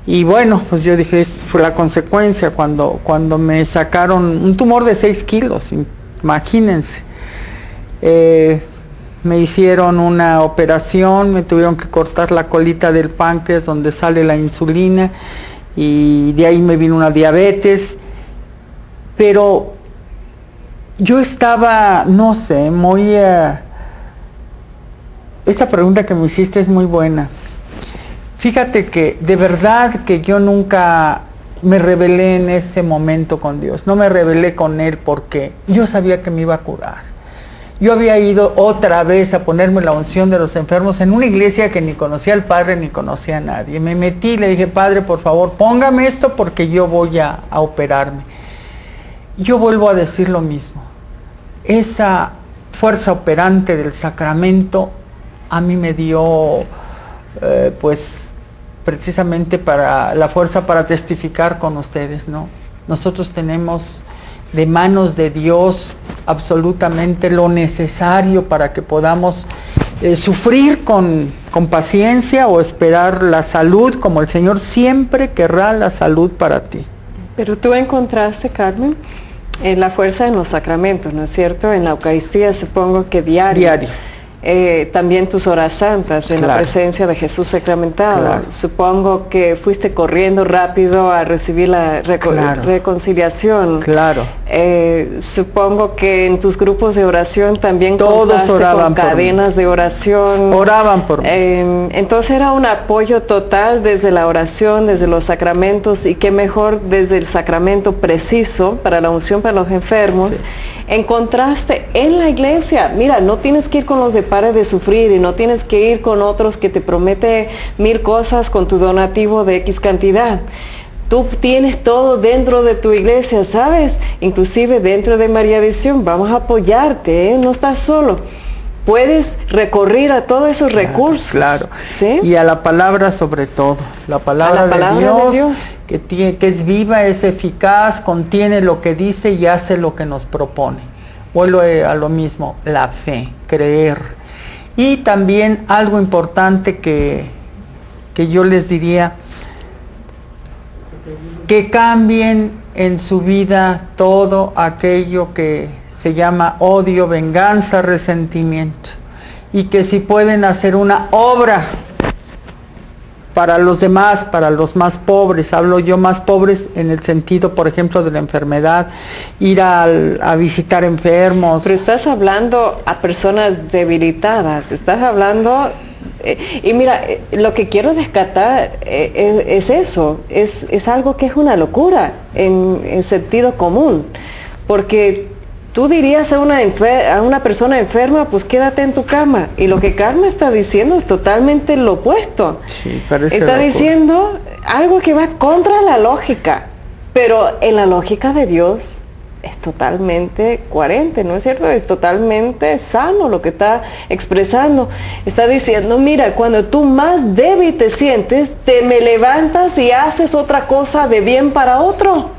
Y bueno, pues yo dije, fue la consecuencia cuando me sacaron un tumor de 6 kilos, imagínense. Me hicieron una operación, me tuvieron que cortar la colita del páncreas donde sale la insulina, y de ahí me vino una diabetes, pero yo estaba, no sé, muy... esta pregunta que me hiciste es muy buena. Fíjate que de verdad que yo nunca me rebelé en ese momento con Dios, no me rebelé con Él porque yo sabía que me iba a curar. Yo había ido otra vez a ponerme la unción de los enfermos en una iglesia que ni conocía al Padre ni conocía a nadie. Me metí y le dije, Padre, por favor, póngame esto porque yo voy a operarme. Yo vuelvo a decir lo mismo. Esa fuerza operante del sacramento a mí me dio, pues, precisamente para la fuerza para testificar con ustedes, ¿no? Nosotros tenemos de manos de Dios absolutamente lo necesario para que podamos sufrir con paciencia o esperar la salud, como el Señor siempre querrá la salud para ti. Pero tú encontraste, Carmen, la fuerza en los sacramentos, ¿no es cierto? En la Eucaristía supongo que diario. También tus horas santas en la presencia de Jesús sacramentado. Supongo que fuiste corriendo rápido a recibir la reconciliación. Supongo que en tus grupos de oración también todos oraban con cadenas de oración. Oraban por mí. Entonces era un apoyo total desde la oración, desde los sacramentos, y qué mejor desde el sacramento preciso para la unción para los enfermos. Sí. Encontraste en la iglesia, mira, no tienes que ir con los de Pare de Sufrir y no tienes que ir con otros que te prometen 1000 cosas con tu donativo de X cantidad. Tú tienes todo dentro de tu iglesia, ¿sabes? Inclusive dentro de María Visión, vamos a apoyarte, ¿eh? No estás solo. Puedes recurrir a todos esos recursos. Claro. ¿Sí? Y a la palabra sobre todo, la palabra de Dios. Que es viva, es eficaz, contiene lo que dice y hace lo que nos propone. Vuelvo a lo mismo, la fe, creer. Y también algo importante que yo les diría, que cambien en su vida todo aquello que se llama odio, venganza, resentimiento. Y que si pueden hacer una obra para los demás, para los más pobres, hablo yo más pobres en el sentido, por ejemplo, de la enfermedad, ir a visitar enfermos. Pero estás hablando a personas debilitadas, estás hablando, y mira, lo que quiero rescatar es eso, es algo que es una locura en sentido común, porque tú dirías a una persona enferma, pues quédate en tu cama. Y lo que Carmen está diciendo es totalmente lo opuesto. Sí, parece está diciendo algo que va contra la lógica. Pero en la lógica de Dios es totalmente coherente, ¿no es cierto? Es totalmente sano lo que está expresando. Está diciendo, mira, cuando tú más débil te sientes, me levantas y haces otra cosa de bien para otro.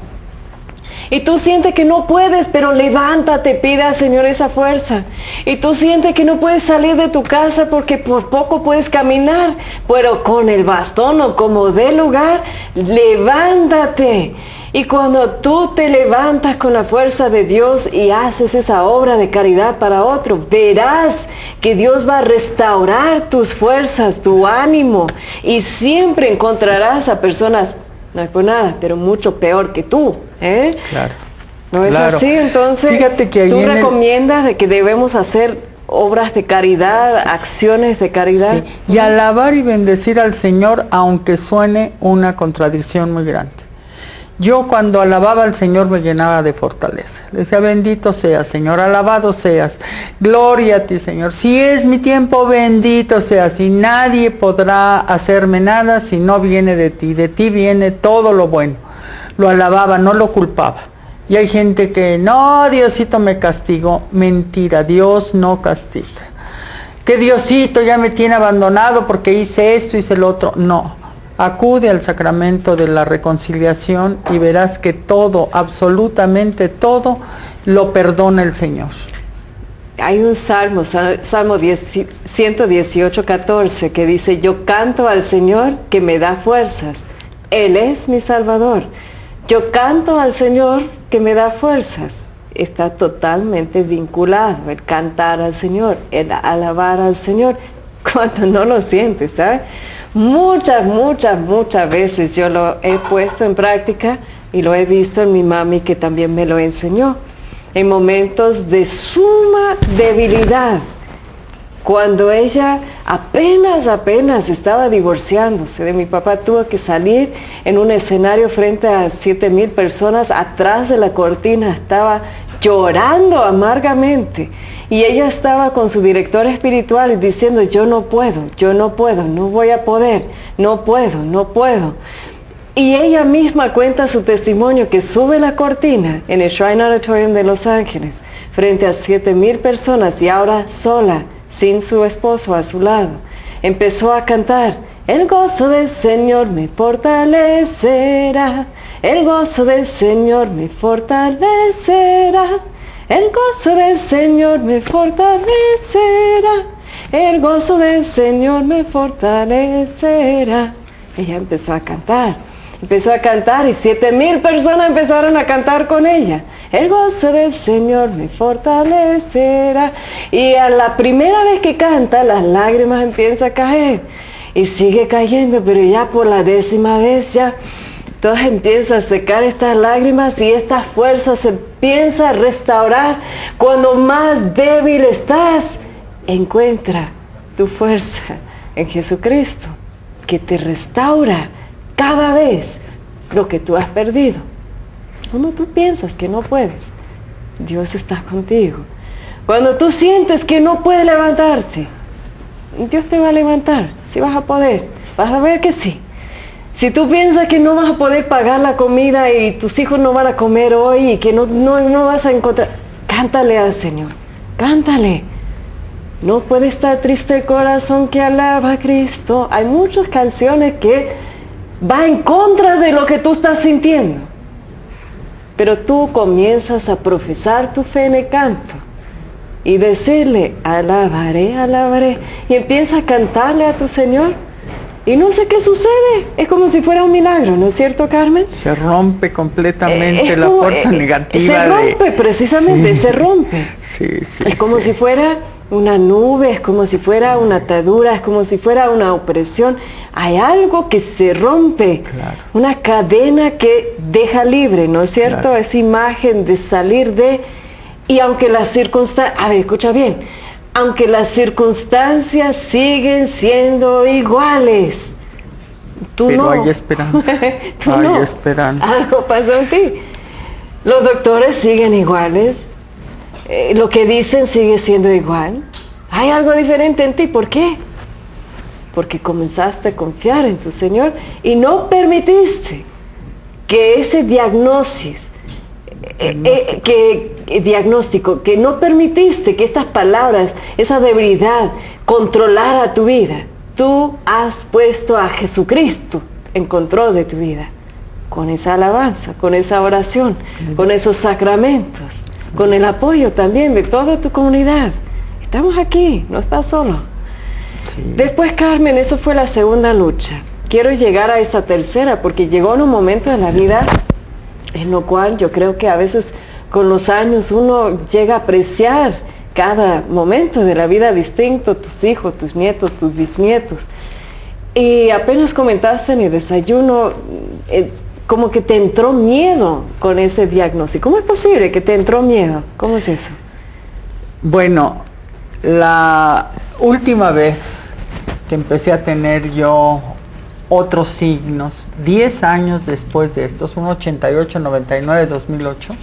Y tú sientes que no puedes, pero levántate, pide al Señor esa fuerza. Y tú sientes que no puedes salir de tu casa porque por poco puedes caminar, pero con el bastón o como dé lugar, levántate. Y cuando tú te levantas con la fuerza de Dios y haces esa obra de caridad para otro, verás que Dios va a restaurar tus fuerzas, tu ánimo, y siempre encontrarás a personas, no es por nada, pero mucho peor que tú, ¿eh? Claro. ¿No es así? Entonces, fíjate que tú recomiendas de que debemos hacer obras de caridad, sí, acciones de caridad. Sí. Y alabar y bendecir al Señor, aunque suene una contradicción muy grande. Yo cuando alababa al Señor me llenaba de fortaleza. Le decía, bendito seas, Señor, alabado seas, gloria a ti, Señor. Si es mi tiempo, bendito seas, y nadie podrá hacerme nada si no viene de ti viene todo lo bueno. Lo alababa, no lo culpaba. Y hay gente que, no, Diosito me castigó. Mentira, Dios no castiga. Que Diosito ya me tiene abandonado porque hice esto, hice lo otro. No. Acude al sacramento de la reconciliación y verás que todo, absolutamente todo, lo perdona el Señor. Hay un salmo, Salmo 118, 14, que dice: yo canto al Señor que me da fuerzas. Él es mi Salvador. Yo canto al Señor que me da fuerzas. Está totalmente vinculado el cantar al Señor, el alabar al Señor, cuando no lo sientes, ¿sabes? Muchas veces yo lo he puesto en práctica y lo he visto en mi mami, que también me lo enseñó. En momentos de suma debilidad, cuando ella apenas estaba divorciándose de mi papá, tuvo que salir en un escenario frente a 7,000 personas, atrás de la cortina, estaba llorando amargamente, y ella estaba con su director espiritual diciendo: yo no puedo, no voy a poder, no puedo. Y ella misma cuenta su testimonio, que sube la cortina en el Shrine Auditorium de Los Ángeles, frente a 7,000 personas, y ahora sola, sin su esposo a su lado, empezó a cantar: el gozo del Señor me fortalecerá, el gozo del Señor me fortalecerá, el gozo del Señor me fortalecerá, el gozo del Señor me fortalecerá. Ella empezó a cantar y 7,000 personas empezaron a cantar con ella: el gozo del Señor me fortalecerá. Y a la primera vez que canta, las lágrimas empiezan a caer, y sigue cayendo, pero ya por la 10ª vez ya todas empiezan a secar estas lágrimas, y esta fuerza se empieza a restaurar. Cuando más débil estás, encuentra tu fuerza en Jesucristo, que te restaura cada vez lo que tú has perdido. Cuando tú piensas que no puedes, Dios está contigo. Cuando tú sientes que no puedes levantarte, Dios te va a levantar. Si vas a poder, vas a ver que sí. Si tú piensas que no vas a poder pagar la comida y tus hijos no van a comer hoy y que no vas a encontrar, cántale al Señor, cántale. No puede estar triste el corazón que alaba a Cristo. Hay muchas canciones que van en contra de lo que tú estás sintiendo, pero tú comienzas a profesar tu fe en el canto y decirle: alabaré, alabaré, y empieza a cantarle a tu Señor, y no sé qué sucede. Es como si fuera un milagro, ¿no es cierto, Carmen? Se rompe completamente la fuerza negativa. Se rompe, precisamente, sí. Se rompe. Sí, es como si fuera una nube, es como si fuera una atadura, es como si fuera una opresión. Hay algo que se rompe, claro. Una cadena que deja libre, ¿no es cierto? Claro. Esa imagen de salir de... Y aunque las circunstancias... A ver, escucha bien. Aunque las circunstancias siguen siendo iguales, tú pero no. hay esperanza. Tú hay no. esperanza. Algo pasó en ti. Los doctores siguen iguales. Lo que dicen sigue siendo igual. Hay algo diferente en ti. ¿Por qué? Porque comenzaste a confiar en tu Señor y no permitiste que ese diagnóstico, que no permitiste que estas palabras, esa debilidad, controlara tu vida. Tú has puesto a Jesucristo en control de tu vida, con esa alabanza, con esa oración, con esos sacramentos, con el apoyo también de toda tu comunidad. Estamos aquí, no estás solo. Sí. Después, Carmen, eso fue la segunda lucha. Quiero llegar a esta tercera, porque llegó en un momento de la vida en lo cual yo creo que a veces con los años uno llega a apreciar cada momento de la vida distinto, tus hijos, tus nietos, tus bisnietos. Y apenas comentaste en el desayuno, como que te entró miedo con ese diagnóstico. ¿Cómo es posible que te entró miedo? ¿Cómo es eso? Bueno, la última vez que empecé a tener yo otros signos, 10 años después de estos, un 88, 99, 2008,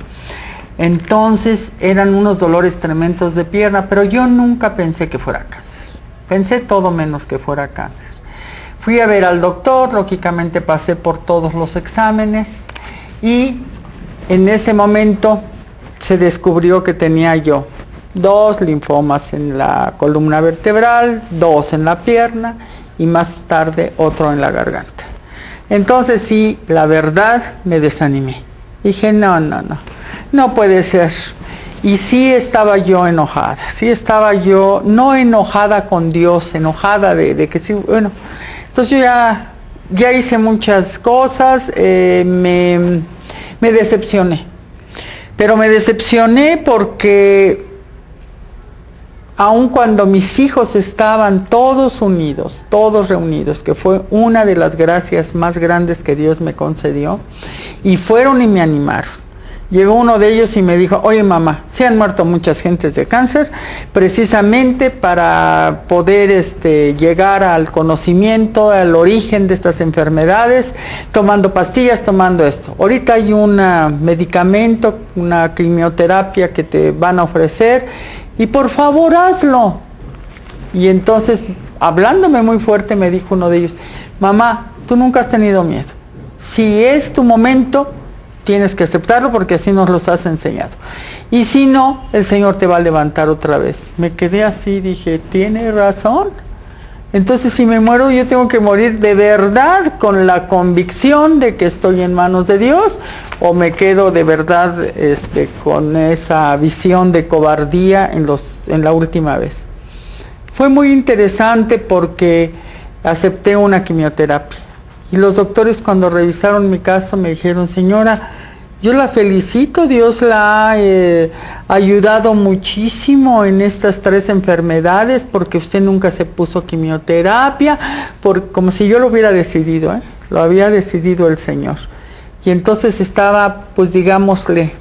entonces eran unos dolores tremendos de pierna, pero yo nunca pensé que fuera cáncer. Pensé todo menos que fuera cáncer. Fui a ver al doctor, lógicamente pasé por todos los exámenes y en ese momento se descubrió que tenía yo 2 linfomas en la columna vertebral, 2 en la pierna y más tarde otro en la garganta. Entonces sí, la verdad, me desanimé. Dije, no puede ser. Y sí estaba yo enojada, sí estaba yo, no enojada con Dios, enojada de que sí, bueno. Entonces yo ya hice muchas cosas, me decepcioné. Pero me decepcioné porque aun cuando mis hijos estaban todos unidos, todos reunidos, que fue una de las gracias más grandes que Dios me concedió, y fueron y me animaron. Llegó uno de ellos y me dijo, oye mamá, se han muerto muchas gentes de cáncer, precisamente para poder llegar al conocimiento, al origen de estas enfermedades, tomando pastillas, tomando esto. Ahorita hay un medicamento, una quimioterapia que te van a ofrecer, y por favor hazlo. Y entonces, hablándome muy fuerte, me dijo uno de ellos, mamá, tú nunca has tenido miedo. Si es tu momento, tienes que aceptarlo porque así nos los has enseñado. Y si no, el Señor te va a levantar otra vez. Me quedé así, dije, tiene razón. Entonces si me muero, yo tengo que morir de verdad con la convicción de que estoy en manos de Dios, o me quedo de verdad con esa visión de cobardía en la última vez. Fue muy interesante porque acepté una quimioterapia. Y los doctores, cuando revisaron mi caso, me dijeron, señora, yo la felicito, Dios la ha ayudado muchísimo en estas 3 enfermedades, porque usted nunca se puso quimioterapia, como si yo lo hubiera decidido, lo había decidido el Señor. Y entonces estaba, pues digámosle,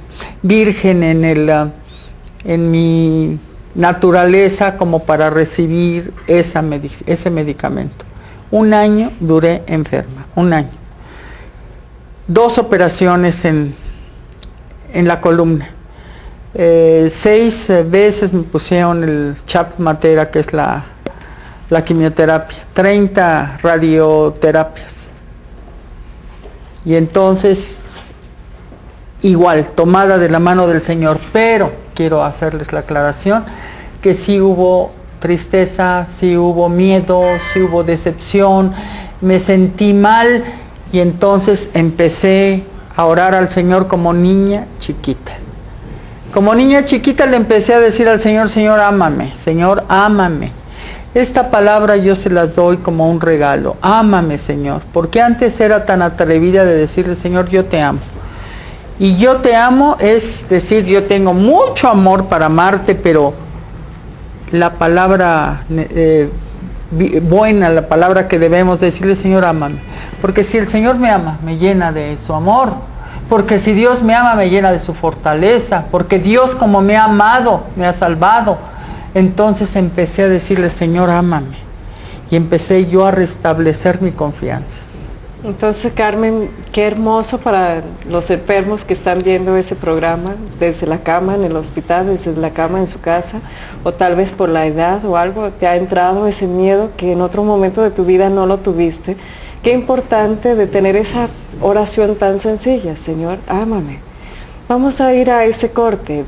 virgen en mi naturaleza como para recibir ese medicamento. 1 año duré enferma, 1 año. 2 operaciones en la columna. 6 veces me pusieron el Chap-Matera, que es la quimioterapia. 30 radioterapias. Y entonces, igual, tomada de la mano del Señor. Pero quiero hacerles la aclaración que sí hubo tristeza, sí hubo miedo, sí hubo decepción, me sentí mal, y entonces empecé a orar al Señor como niña chiquita. Como niña chiquita le empecé a decir al Señor, Señor, ámame, Señor, ámame. Esta palabra yo se las doy como un regalo, ámame, Señor, porque antes era tan atrevida de decirle, Señor, yo te amo. Y yo te amo es decir, yo tengo mucho amor para amarte, pero la palabra buena, la palabra que debemos decirle, Señor, ámame. Porque si el Señor me ama, me llena de su amor. Porque si Dios me ama, me llena de su fortaleza. Porque Dios, como me ha amado, me ha salvado. Entonces empecé a decirle, Señor, ámame. Y empecé yo a restablecer mi confianza. Entonces, Carmen, qué hermoso para los enfermos que están viendo ese programa desde la cama en el hospital, desde la cama en su casa, o tal vez por la edad o algo, te ha entrado ese miedo que en otro momento de tu vida no lo tuviste. Qué importante de tener esa oración tan sencilla, Señor, ámame. Vamos a ir a ese corte,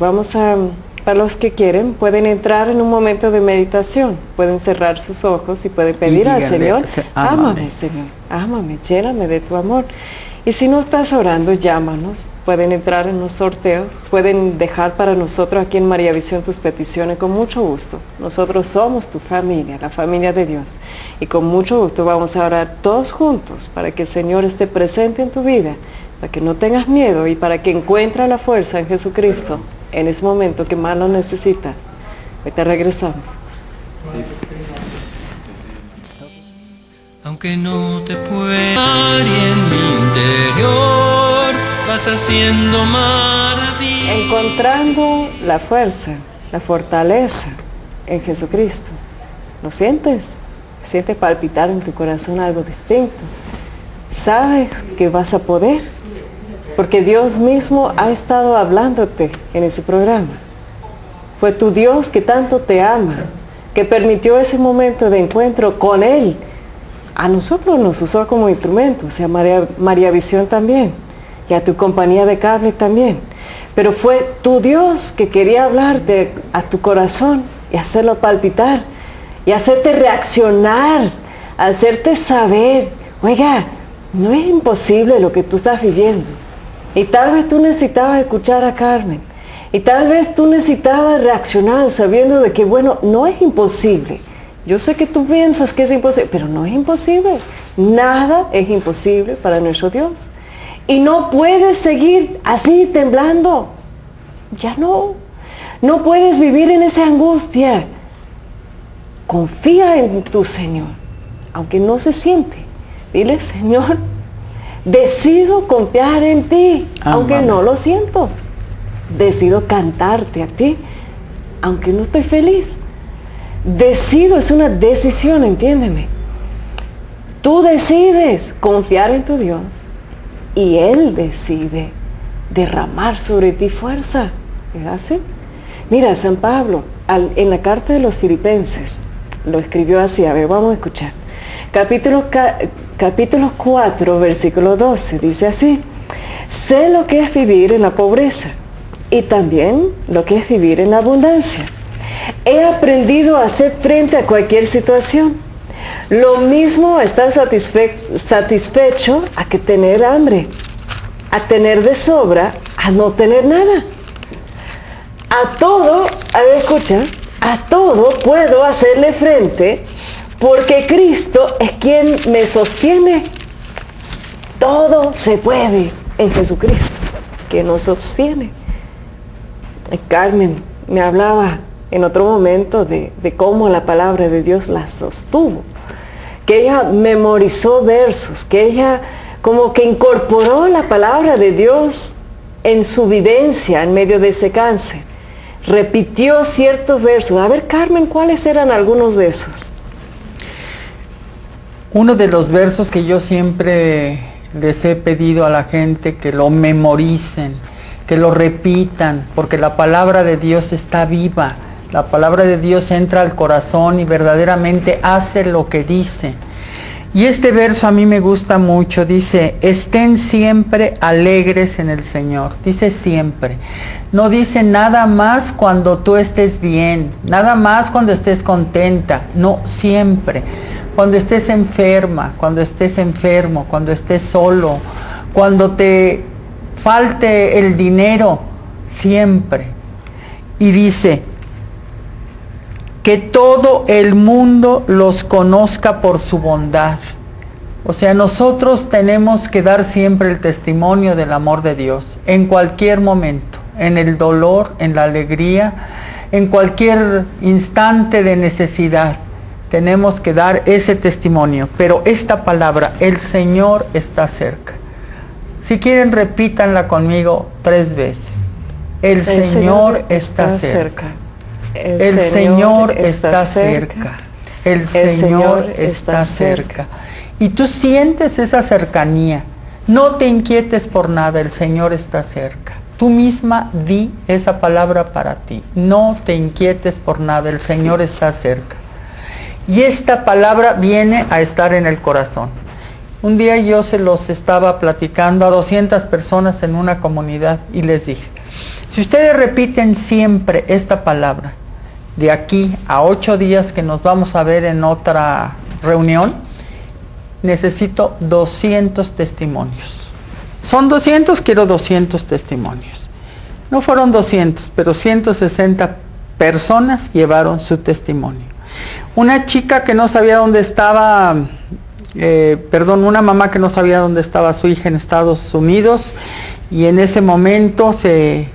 para los que quieren, pueden entrar en un momento de meditación, pueden cerrar sus ojos y pueden pedir al Señor, ámame, Señor, ámame, lléname de tu amor. Y si no estás orando, llámanos, pueden entrar en los sorteos, pueden dejar para nosotros aquí en María Visión tus peticiones con mucho gusto. Nosotros somos tu familia, la familia de Dios, y con mucho gusto vamos a orar todos juntos para que el Señor esté presente en tu vida, para que no tengas miedo y para que encuentres la fuerza en Jesucristo en ese momento que más lo necesitas. Ahorita regresamos. Aunque no te pueda y en mi interior vas haciendo maravillas. Encontrando la fuerza, la fortaleza en Jesucristo. ¿Lo sientes? ¿Sientes palpitar en tu corazón algo distinto? ¿Sabes que vas a poder? Porque Dios mismo ha estado hablándote en ese programa. Fue tu Dios que tanto te ama, que permitió ese momento de encuentro con Él. A nosotros nos usó como instrumentos, y a María Visión también, y a tu compañía de cable también. Pero fue tu Dios que quería hablarte a tu corazón y hacerlo palpitar, y hacerte reaccionar, hacerte saber, oiga, no es imposible lo que tú estás viviendo. Y tal vez tú necesitabas escuchar a Carmen. Y tal vez tú necesitabas reaccionar sabiendo de que, bueno, no es imposible. Yo sé que tú piensas que es imposible, pero no es imposible. Nada es imposible para nuestro Dios. Y no puedes seguir así temblando. Ya no. No puedes vivir en esa angustia. Confía en tu Señor, aunque no se siente. Dile, Señor, decido confiar en ti, aunque no lo siento. Decido cantarte a ti, aunque no estoy feliz. Decido, es una decisión, entiéndeme. Tú decides confiar en tu Dios y Él decide derramar sobre ti fuerza. ¿Es así? Mira, San Pablo, en la carta de los Filipenses, lo escribió así. A ver, vamos a escuchar. Capítulo 4, versículo 12, dice así: sé lo que es vivir en la pobreza y también lo que es vivir en la abundancia. He aprendido a hacer frente a cualquier situación. Lo mismo estar satisfecho a que tener hambre, a tener de sobra, a no tener nada. A todo, a ver, escucha, a todo puedo hacerle frente porque Cristo es quien me sostiene. Todo se puede en Jesucristo, que nos sostiene. Carmen me hablaba en otro momento de cómo la palabra de Dios la sostuvo, que ella memorizó versos, que ella como que incorporó la palabra de Dios en su vivencia en medio de ese cáncer. Repitió ciertos versos. A ver, Carmen, ¿cuáles eran algunos de esos? Uno de los versos que yo siempre les he pedido a la gente que lo memoricen, que lo repitan, porque la palabra de Dios está viva. La palabra de Dios entra al corazón y verdaderamente hace lo que dice. Y este verso a mí me gusta mucho, dice, estén siempre alegres en el Señor. Dice siempre. No dice nada más cuando tú estés bien, nada más cuando estés contenta. No, siempre. Cuando estés enferma, cuando estés enfermo, cuando estés solo, cuando te falte el dinero, siempre. Y dice, que todo el mundo los conozca por su bondad. O sea, nosotros tenemos que dar siempre el testimonio del amor de Dios, en cualquier momento, en el dolor, en la alegría, en cualquier instante de necesidad. Tenemos que dar ese testimonio. Pero esta palabra, el Señor está cerca. Si quieren, repítanla conmigo 3 veces. El Señor está cerca. El Señor está cerca. El Señor está cerca. Y tú sientes esa cercanía. No te inquietes por nada, el Señor está cerca. Tú misma di esa palabra para ti. No te inquietes por nada, el Señor está cerca. Y esta palabra viene a estar en el corazón. Un día yo se los estaba platicando a 200 personas en una comunidad y les dije, si ustedes repiten siempre esta palabra, de aquí a 8 días que nos vamos a ver en otra reunión, necesito 200 testimonios. Son 200, quiero 200 testimonios. No fueron 200, pero 160 personas llevaron su testimonio. Una chica que no sabía dónde estaba, una mamá que no sabía dónde estaba su hija en Estados Unidos, y en ese momento se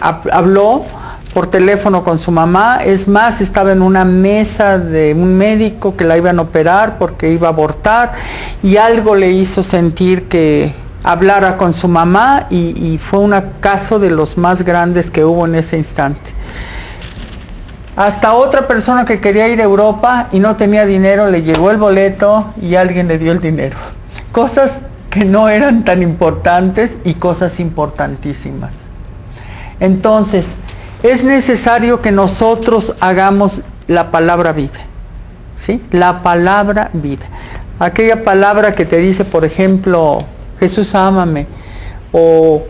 habló por teléfono con su mamá. Es más, estaba en una mesa de un médico que la iban a operar porque iba a abortar, y algo le hizo sentir que hablara con su mamá, y fue un caso de los más grandes que hubo en ese instante. Hasta otra persona que quería ir a Europa y no tenía dinero, le llegó el boleto y alguien le dio el dinero. Cosas que no eran tan importantes y cosas importantísimas. Entonces, es necesario que nosotros hagamos la palabra vida, ¿sí? La palabra vida. Aquella palabra que te dice, por ejemplo, Jesús, ámame, o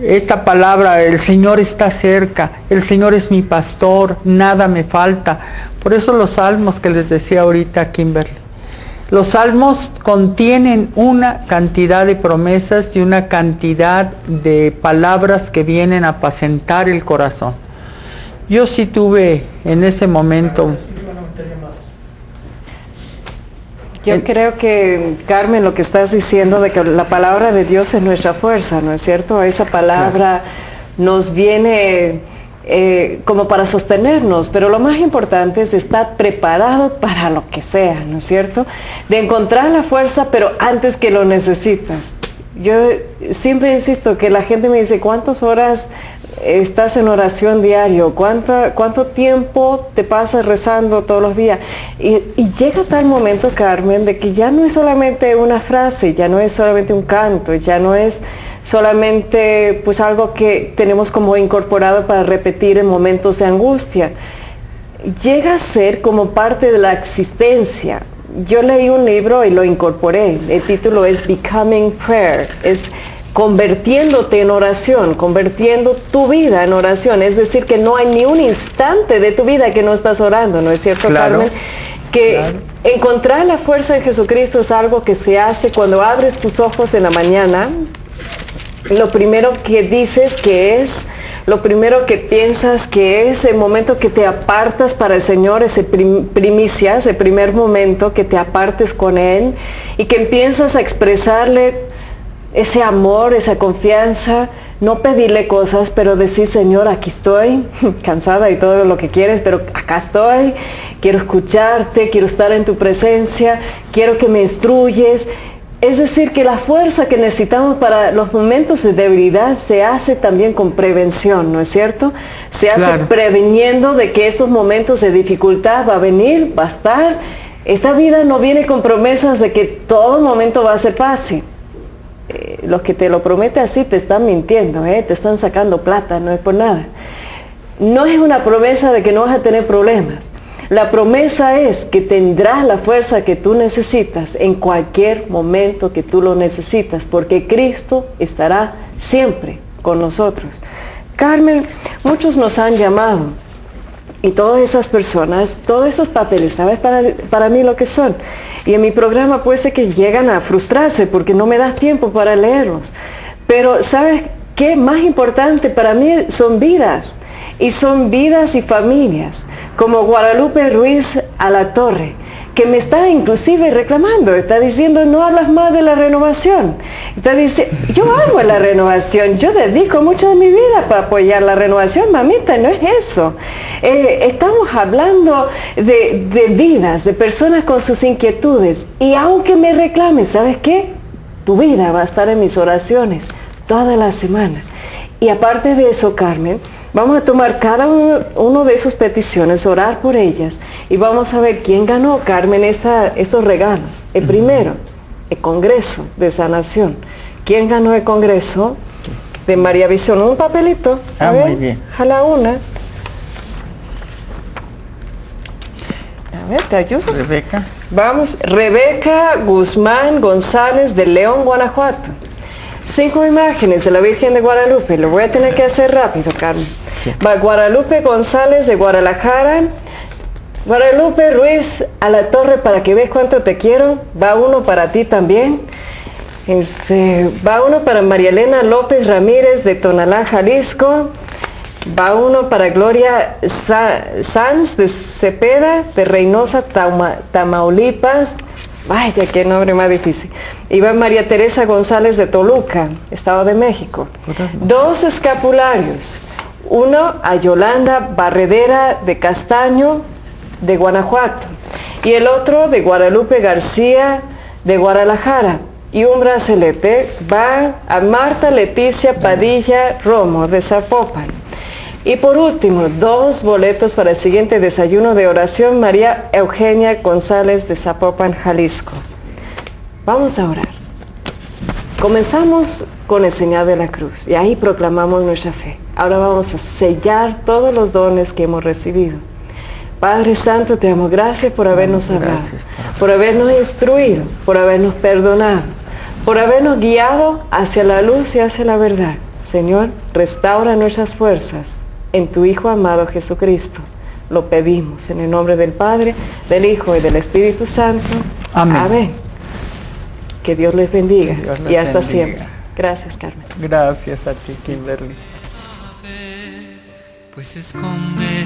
esta palabra, el Señor está cerca, el Señor es mi pastor, nada me falta. Por eso los salmos que les decía ahorita a Kimberly. Los salmos contienen una cantidad de promesas y una cantidad de palabras que vienen a apacentar el corazón. Yo sí tuve en ese momento... Yo creo que, Carmen, lo que estás diciendo de que la palabra de Dios es nuestra fuerza, ¿no es cierto? Esa palabra nos viene como para sostenernos, pero lo más importante es estar preparado para lo que sea, ¿no es cierto? De encontrar la fuerza, pero antes que lo necesitas. Yo siempre insisto que la gente me dice, ¿cuántas horas estás en oración diario? ¿Cuánto tiempo te pasas rezando todos los días? Y llega tal momento, Carmen, de que ya no es solamente una frase, ya no es solamente un canto, ya no es solamente pues algo que tenemos como incorporado para repetir en momentos de angustia. Llega a ser como parte de la existencia. Yo leí un libro y lo incorporé. El título es Becoming Prayer. Es convirtiéndote en oración, convirtiendo tu vida en oración. Es decir, que no hay ni un instante de tu vida que no estás orando, ¿no es cierto, claro, Carmen? Que claro. Encontrar la fuerza en Jesucristo es algo que se hace cuando abres tus ojos en la mañana. Lo primero que dices que es, lo primero que piensas que es, el momento que te apartas para el Señor, ese primicia, ese primer momento que te apartes con Él y que empiezas a expresarle ese amor, esa confianza, no pedirle cosas, pero decir, Señor, aquí estoy, cansada y todo lo que quieres, pero acá estoy, quiero escucharte, quiero estar en tu presencia, quiero que me instruyes. Es decir, que la fuerza que necesitamos para los momentos de debilidad se hace también con prevención, ¿no es cierto? Se hace claro, previniendo de que esos momentos de dificultad va a venir, va a estar. Esta vida no viene con promesas de que todo momento va a ser fácil. Los que te lo prometen así te están mintiendo, te están sacando plata, no es por nada. No es una promesa de que no vas a tener problemas. La promesa es que tendrás la fuerza que tú necesitas en cualquier momento que tú lo necesitas, porque Cristo estará siempre con nosotros. Carmen, muchos nos han llamado y todas esas personas, todos esos papeles, ¿sabes para mí lo que son? Y en mi programa puede ser que llegan a frustrarse porque no me das tiempo para leerlos. Pero ¿sabes qué? Más importante para mí son vidas. Y son vidas y familias, como Guadalupe Ruiz Alatorre, que me está inclusive reclamando, está diciendo, no hablas más de la renovación. Está diciendo, yo amo la renovación, yo dedico mucho de mi vida para apoyar la renovación, mamita, no es eso. Estamos hablando de vidas, de personas con sus inquietudes, y aunque me reclames, ¿sabes qué? Tu vida va a estar en mis oraciones toda la semana. Y aparte de eso, Carmen, vamos a tomar cada uno de esas peticiones, orar por ellas y vamos a ver quién ganó, Carmen, estos regalos. El primero, el Congreso de Sanación. ¿Quién ganó el Congreso de María Visión? Un papelito. A ver, muy bien. jala una. A ver, te ayudo. Rebeca. Vamos, Rebeca Guzmán González de León, Guanajuato. 5 imágenes de la Virgen de Guadalupe. Lo voy a tener que hacer rápido, Carmen. Sí. Va Guadalupe González de Guadalajara. Guadalupe Ruiz Alatorre, para que veas cuánto te quiero. Va uno para ti también. Va uno para María Elena López Ramírez de Tonalá, Jalisco. Va uno para Gloria Sanz de Cepeda de Reynosa, Tamaulipas. Vaya, qué nombre más difícil. Y va María Teresa González de Toluca, Estado de México. 2 escapularios. Uno a Yolanda Barredera de Castaño, de Guanajuato. Y el otro de Guadalupe García, de Guadalajara. Y un bracelete va a Marta Leticia Padilla Romo, de Zapopan. Y por último, 2 boletos para el siguiente desayuno de oración, María Eugenia González de Zapopan, Jalisco. Vamos a orar. Comenzamos con el señal de la cruz y ahí proclamamos nuestra fe. Ahora vamos a sellar todos los dones que hemos recibido. Padre Santo, te damos gracias por habernos hablado, por habernos instruido, por habernos perdonado, por habernos guiado hacia la luz y hacia la verdad. Señor, restaura nuestras fuerzas en tu Hijo amado Jesucristo. Lo pedimos en el nombre del Padre, del Hijo y del Espíritu Santo. Amén. Amén. Que Dios les bendiga. Que Dios les y hasta bendiga. siempre. Gracias, Carmen. Gracias a ti, Kimberly. Pues esconde